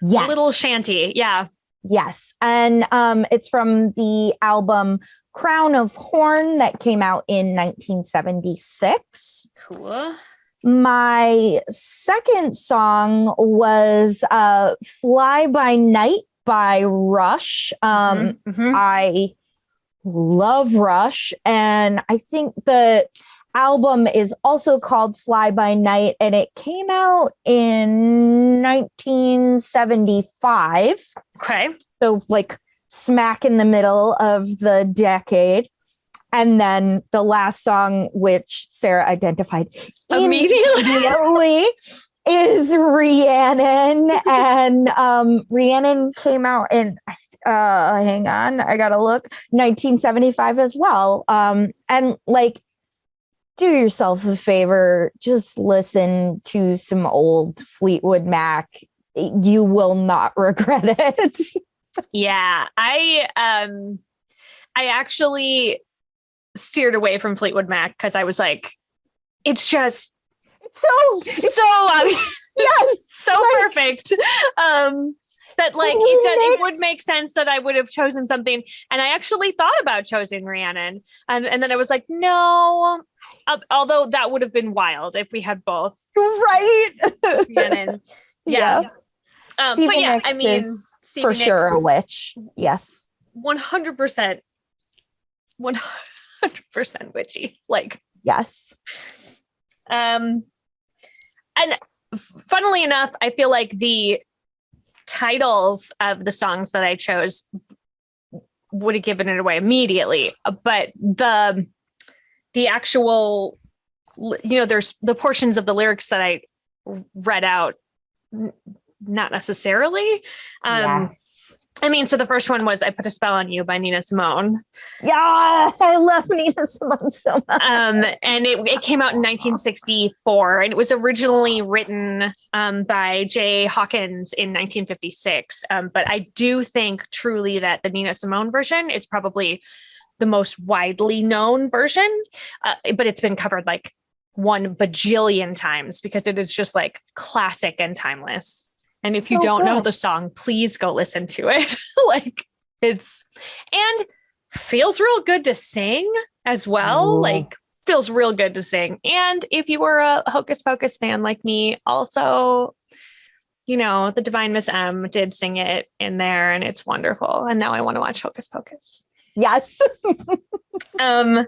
a little shanty. Yeah. Yes. And it's from the album Crown of Horn that came out in 1976. Cool. My second song was Fly By Night by Rush. I love Rush, and I think the album is also called Fly By Night, and it came out in 1975. Okay. So like smack in the middle of the decade. And then the last song, which Sarah identified immediately, is Rhiannon. And Rhiannon came out in, hang on, I gotta look, 1975 as well. And like, do yourself a favor, just listen to some old Fleetwood Mac. You will not regret it. Yeah, I actually steered away from Fleetwood Mac because I was like, it's so yes, so perfect. That like it would make sense that I would have chosen something, and I actually thought about choosing Rhiannon, and then I was like, no. Although that would have been wild if we had both, right? Rhiannon, yeah. But yeah, Nicks, I mean, for sure a witch. Yes, 100%, 100% witchy. Like yes. And funnily enough, I feel like the titles of the songs that I chose would have given it away immediately, but the actual, there's the portions of the lyrics that I read out, not necessarily. Yes. I mean, so the first one was I Put a Spell on You by Nina Simone. Yeah, I love Nina Simone so much. And it came out in 1964, and it was originally written by Jay Hawkins in 1956. But I do think truly that the Nina Simone version is probably the most widely known version, but it's been covered like 1 bajillion times because it is just like classic and timeless. And if you don't know the song, please go listen to it. Like and feels real good to sing as well. Ooh. Like feels real good to sing. And if you were a Hocus Pocus fan like me, also, the Divine Miss M did sing it in there, and it's wonderful. And now I want to watch Hocus Pocus. Yes. And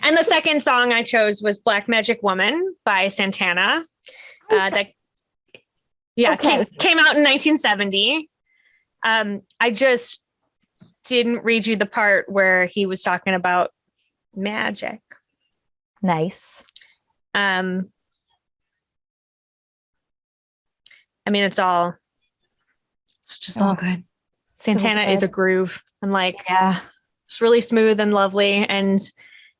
the second song I chose was Black Magic Woman by Santana. Came out in 1970. I just didn't read you the part where he was talking about magic. Nice. I mean, it's just all good. Santana So good. is a groove, and like, Yeah. it's really smooth and lovely. And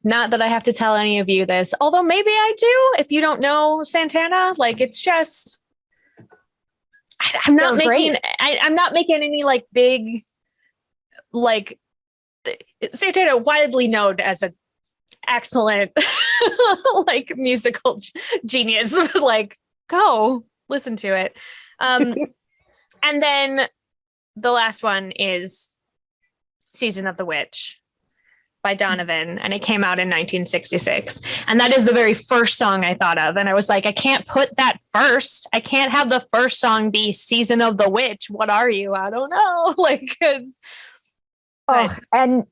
not that I have to tell any of you this, although maybe I do. If you don't know Santana, like, it's just, I'm not making any like big, like, Santana widely known as an excellent like musical genius. Like, go listen to it. And then the last one is Season of the Witch by Donovan, and it came out in 1966. And that is the very first song I thought of. And I was like, I can't put that first. I can't have the first song be Season of the Witch. What are you? I don't know. Like, and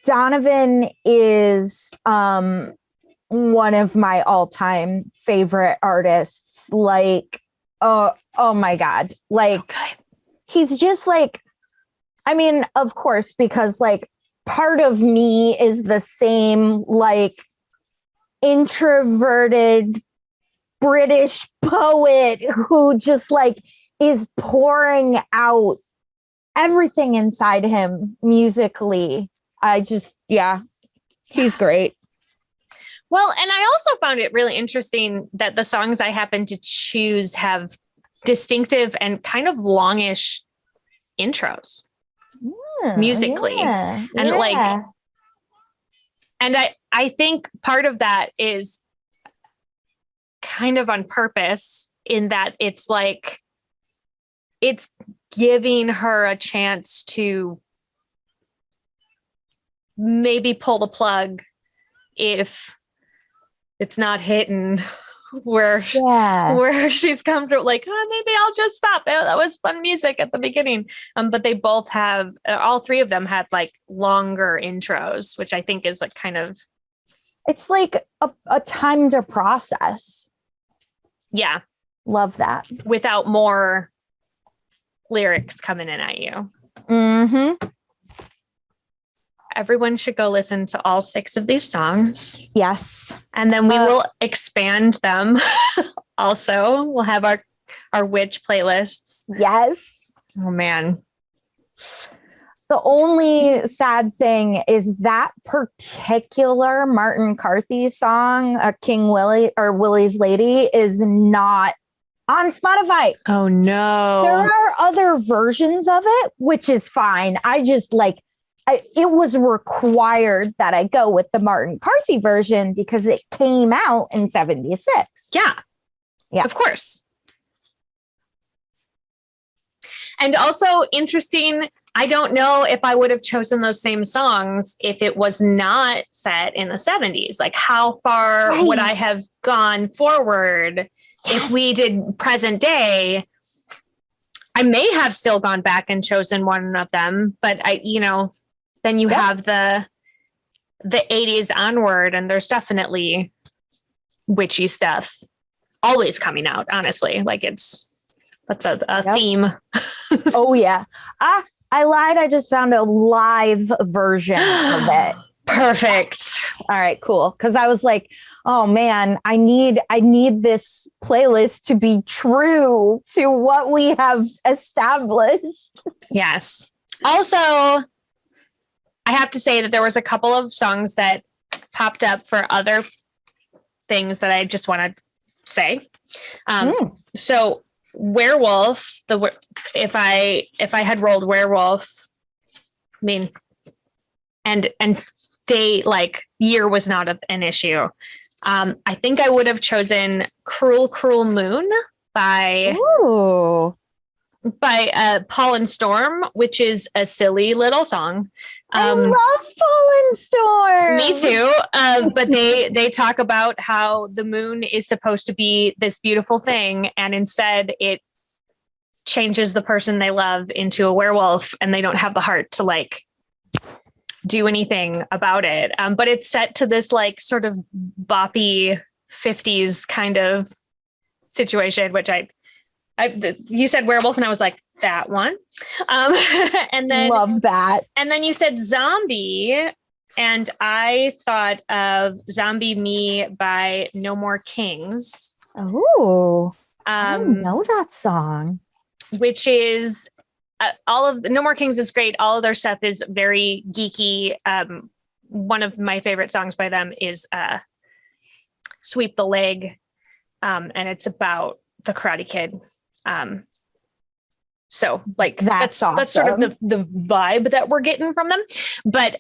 Donovan is one of my all-time favorite artists. Like, oh my God. Like, so good. He's just like, I mean, of course, because like part of me is the same, like, introverted British poet who just like is pouring out everything inside him musically. He's great. Well, and I also found it really interesting that the songs I happen to choose have distinctive and kind of longish intros musically. And like, and I think part of that is kind of on purpose, in that it's like, it's giving her a chance to maybe pull the plug if it's not hitting where she's comfortable, like, maybe I'll just stop. That was fun music at the beginning. But they both have, all three of them had like longer intros, which I think is like kind of, it's like a time to process. Yeah. Love that. Without more lyrics coming in at you. Mm-hmm. Everyone should go listen to all 6 of these songs. Yes. And then we will expand them. Also, we'll have our witch playlists. Yes. Oh, man. The only sad thing is that particular Martin Carthy song, King Willy or Willy's Lady, is not on Spotify. Oh, no. There are other versions of it, which is fine. I just like, it was required that I go with the Martin Carthy version because it came out in 76. Yeah, of course. And also interesting, I don't know if I would have chosen those same songs if it was not set in the 70s. Like, how far would I have gone forward if we did present day? I may have still gone back and chosen one of them, but then you have the 80s onward, and there's definitely witchy stuff always coming out, honestly. Like, that's a theme. Oh, yeah. I lied. I just found a live version of it. Perfect. All right, cool. Because I was like, oh, man, I need this playlist to be true to what we have established. Yes. Also, I have to say that there was a couple of songs that popped up for other things that I just want to say. So werewolf, if I had rolled werewolf, I mean, and day, like, year was not an issue. I think I would have chosen Cruel, Cruel Moon by Paul and Storm, which is a silly little song. I love Paul and Storm. Me too. But they talk about how the moon is supposed to be this beautiful thing, and instead it changes the person they love into a werewolf, and they don't have the heart to like do anything about it. But it's set to this like sort of boppy 50s kind of situation, which you said werewolf, and I was like, that one. And then love that. And then you said zombie, and I thought of Zombie Me by No More Kings. Oh, I don't know that song. Which is all of the No More Kings is great. All of their stuff is very geeky. One of my favorite songs by them is Sweep the Leg. And it's about the Karate Kid. So like that's awesome. That's sort of the vibe that we're getting from them. But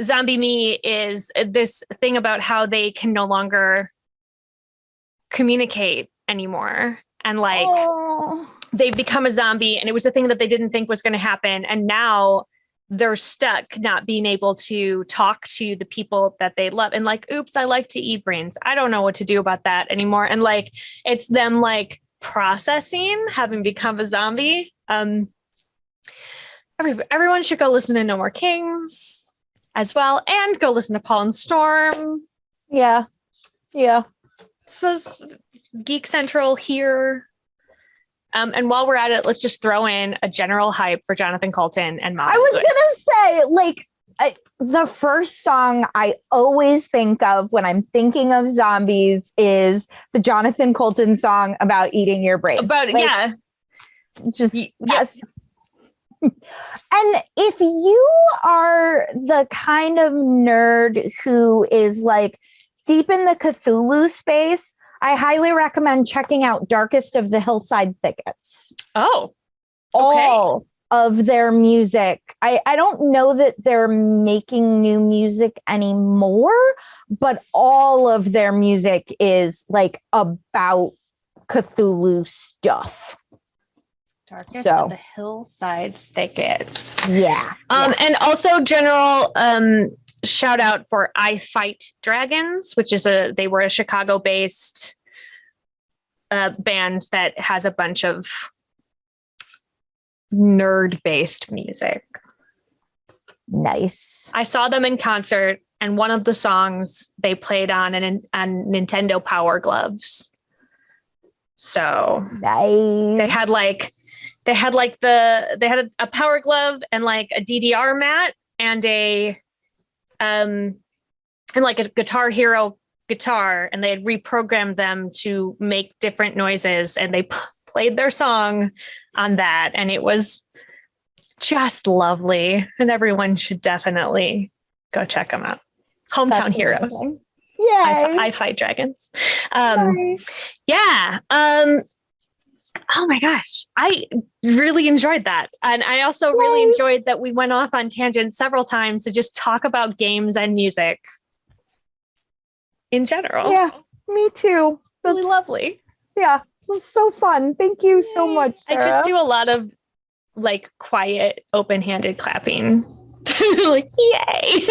Zombie Me is this thing about how they can no longer communicate anymore. And like they've become a zombie, and it was a thing that they didn't think was going to happen. And now they're stuck not being able to talk to the people that they love. And like, oops, I like to eat brains. I don't know what to do about that anymore. And like, it's them like processing having become a zombie. Everyone should go listen to No More Kings as well, and go listen to Paul and Storm. Yeah. So Geek Central here. And while we're at it, let's just throw in a general hype for Jonathan Coulton and Mom. I was going to say, like, the first song I always think of when I'm thinking of zombies is the Jonathan Coulton song about eating your brain. Yes. And if you are the kind of nerd who is like deep in the Cthulhu space, I highly recommend checking out Darkest of the Hillside Thickets. Oh, okay. All of their music. I don't know that they're making new music anymore, but all of their music is like about Cthulhu stuff. Darkest of the Hillside Thickets. Yeah. And also general shout out for I Fight Dragons, which is they were a Chicago-based band that has a bunch of nerd-based music. Nice. I saw them in concert, and one of the songs they played on Nintendo Power Gloves. So nice. They had a Power Glove and like a DDR mat and like a Guitar Hero guitar, and they had reprogrammed them to make different noises, and they played their song on that, and it was just lovely, and everyone should definitely go check them out. Hometown Heroes. Yeah. I Fight Dragons. Nice. Yeah. Oh my gosh, I really enjoyed that. And I also really enjoyed that we went off on tangents several times to just talk about games and music in general. Yeah, me too. That's really lovely. Yeah, it was so fun. Thank you so much, Sarah. I just do a lot of like quiet, open-handed clapping. Like, yay.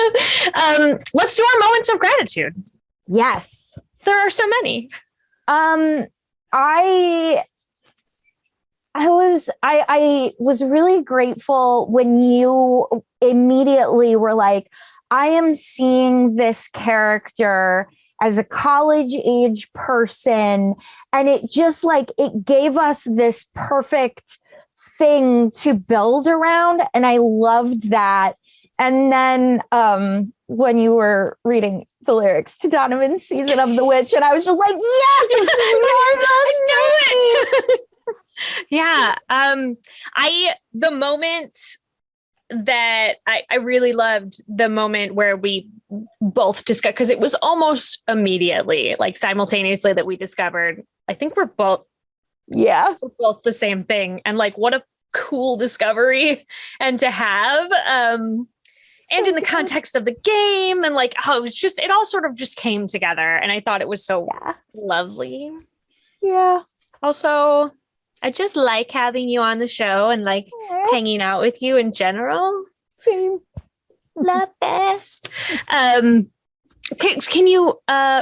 Let's do our moments of gratitude. Yes. There are so many. I was really grateful when you immediately were like, I am seeing this character as a college age person. And it just like, it gave us this perfect thing to build around. And I loved that. And then when you were reading the lyrics to Donovan's Season of the Witch, and I was just like, yes, I know it. Yeah. The moment that I really loved the moment where we both discussed, because it was almost immediately, like simultaneously, that we discovered, I think we're both the same thing. And like, what a cool discovery and to have, and in the context of the game, and like, oh, it all sort of just came together. And I thought it was so lovely. Yeah. Also, I just like having you on the show and like hanging out with you in general. Same. Love best. Can you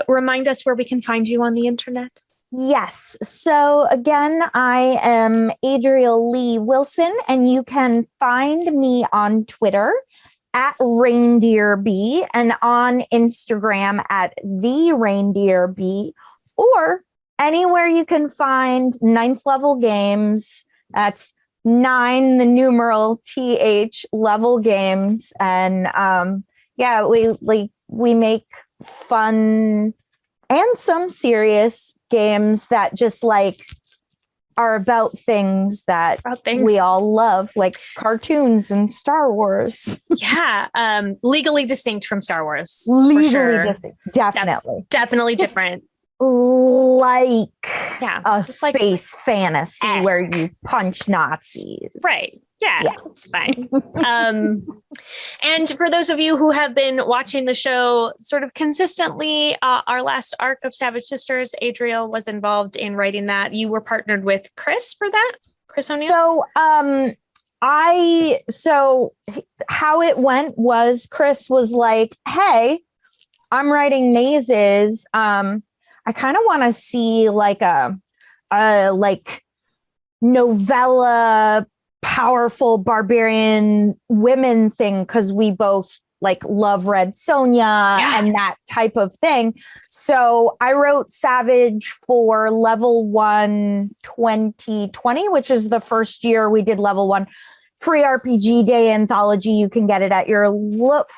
remind us where we can find you on the internet? Yes. So again, I am Adriel Lee Wilson, and you can find me on Twitter at ReindeerB and on Instagram at the ReindeerB, or anywhere you can find 9th level games. That's 9, the numeral TH level games. And we make fun and some serious games that just like are about things that we all love, like cartoons and Star Wars. Yeah. Legally distinct from Star Wars. Legally distinct. Definitely. Definitely different. Like a space like fantasy where you punch Nazis. Right. Yeah, it's fine. And for those of you who have been watching the show sort of consistently, our last arc of Savage Sisters, Adriel was involved in writing that. You were partnered with Chris for that, Chris O'Neill? So how it went was Chris was like, hey, I'm writing mazes. I kind of want to see like a novella powerful barbarian women thing, because we both like love Red Sonja and that type of thing. So I wrote Savage for level 1 2020, which is the first year we did level 1. Free RPG Day anthology. You can get it at your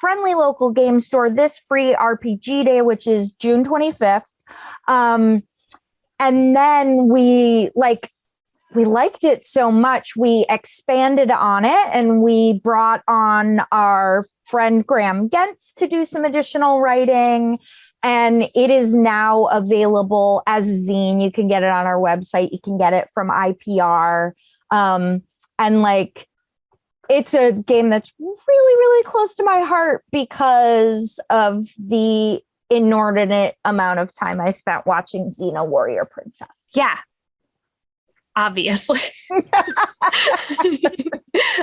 friendly local game store this free RPG Day, which is June 25th. And then we liked it so much, we expanded on it and we brought on our friend Graham Gentz to do some additional writing. And it is now available as a zine. You can get it on our website. You can get it from IPR. And like, it's a game that's really, really close to my heart because of the inordinate amount of time I spent watching Xena Warrior Princess. Yeah. Obviously.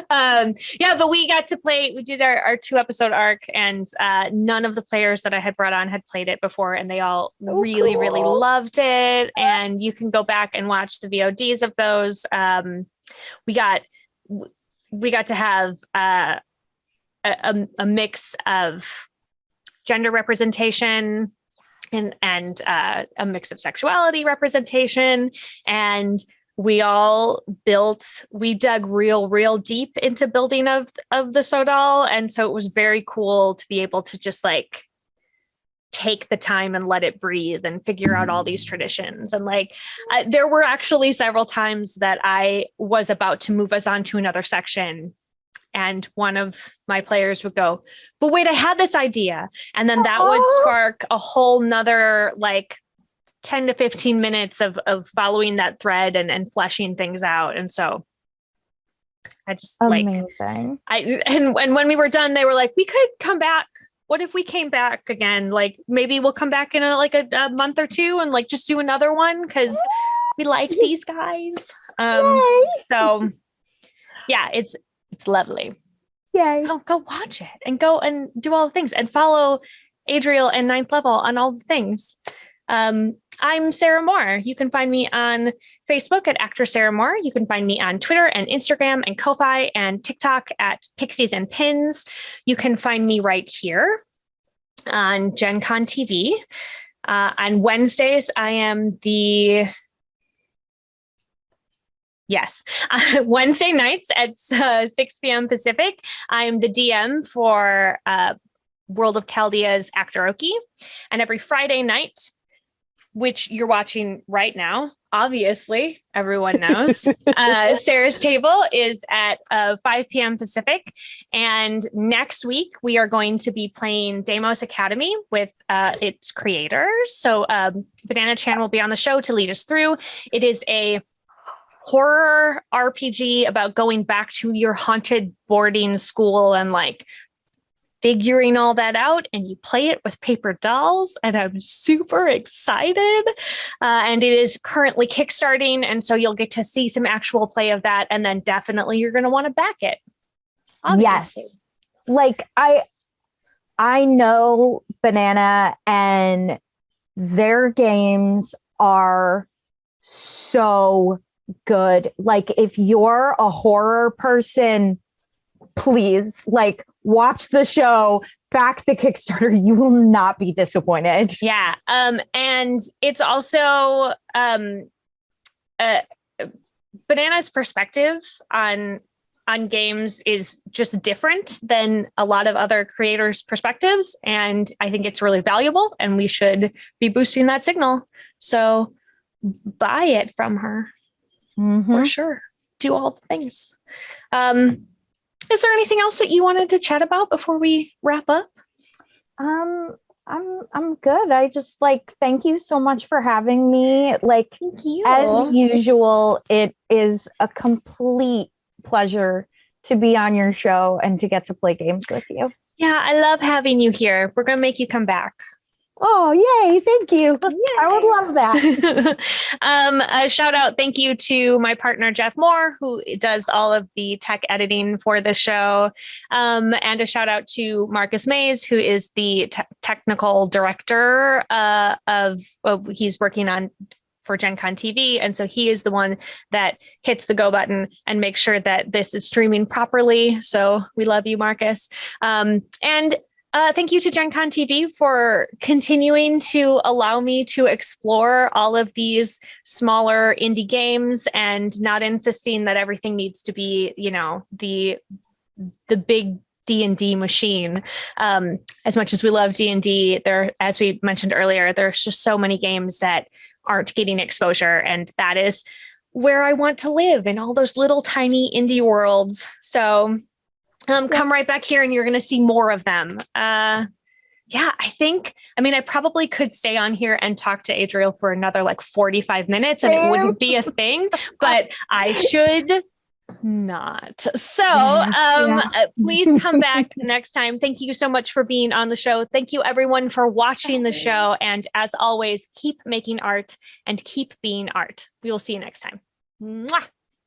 But we got to play, we did our 2-episode arc, and none of the players that I had brought on had played it before, and they all really loved it. And you can go back and watch the VODs of those. We got to have a mix of gender representation and a mix of sexuality representation, and we dug real deep into building of the Sodal. And so it was very cool to be able to just like take the time and let it breathe and figure out all these traditions. And like, there were actually several times that I was about to move us on to another section, and one of my players would go, but wait, I had this idea. And then that would spark a whole nother like 10 to 15 minutes of following that thread and fleshing things out. And so I just amazing. And when we were done, they were like, we could come back. What if we came back again? Like maybe we'll come back in a month or two and like just do another one, because we like these guys. So yeah, it's lovely. Yay. Go watch it and go and do all the things and follow Adriel and 9th Level on all the things. I'm Sarah Moore. You can find me on Facebook at Actor Sarah Moore. You can find me on Twitter and Instagram and Ko-Fi and TikTok at Pixies and Pins. You can find me right here on Gen Con TV. On Wednesdays, I am Wednesday nights at 6 p.m. Pacific. I'm the DM for World of Chaldea's Actoroki. And every Friday night, which you're watching right now, obviously, everyone knows, Sarah's Table is at 5 p.m. Pacific. And next week, we are going to be playing Deimos Academy with its creators. So Banana Chan will be on the show to lead us through. It is a horror RPG about going back to your haunted boarding school and like figuring all that out, and you play it with paper dolls, and I'm super excited. And it is currently kickstarting, and so you'll get to see some actual play of that, and then definitely you're going to want to back it. Obviously. Yes. Like I know Banana, and their games are so good. Like if you're a horror person, please like watch the show, back the Kickstarter. You will not be disappointed. Yeah. And it's also Banana's perspective on games is just different than a lot of other creators' perspectives. And I think it's really valuable, and we should be boosting that signal. So buy it from her for sure. Do all the things. Is there anything else that you wanted to chat about before we wrap up? I'm good. I just thank you so much for having me. Thank you. As usual, it is a complete pleasure to be on your show and to get to play games with you. Yeah, I love having you here. We're going to make you come back. Oh, yay. Thank you. Yay. I would love that. A shout out. Thank you to my partner, Jeff Moore, who does all of the tech editing for the show. And a shout out to Marcus Mays, who is the technical director he's working on for Gen Con TV. And so he is the one that hits the go button and makes sure that this is streaming properly. So we love you, Marcus. Thank you to Gen Con TV for continuing to allow me to explore all of these smaller indie games and not insisting that everything needs to be, the big D&D machine. As much as we love D&D, as we mentioned earlier, there's just so many games that aren't getting exposure. And that is where I want to live, in all those little tiny indie worlds. So come right back here and you're going to see more of them. I probably could stay on here and talk to Adriel for another 45 minutes and it wouldn't be a thing, but I should not. So please come back next time. Thank you so much for being on the show. Thank you everyone for watching the show. And as always, keep making art and keep being art. We will see you next time. Mwah!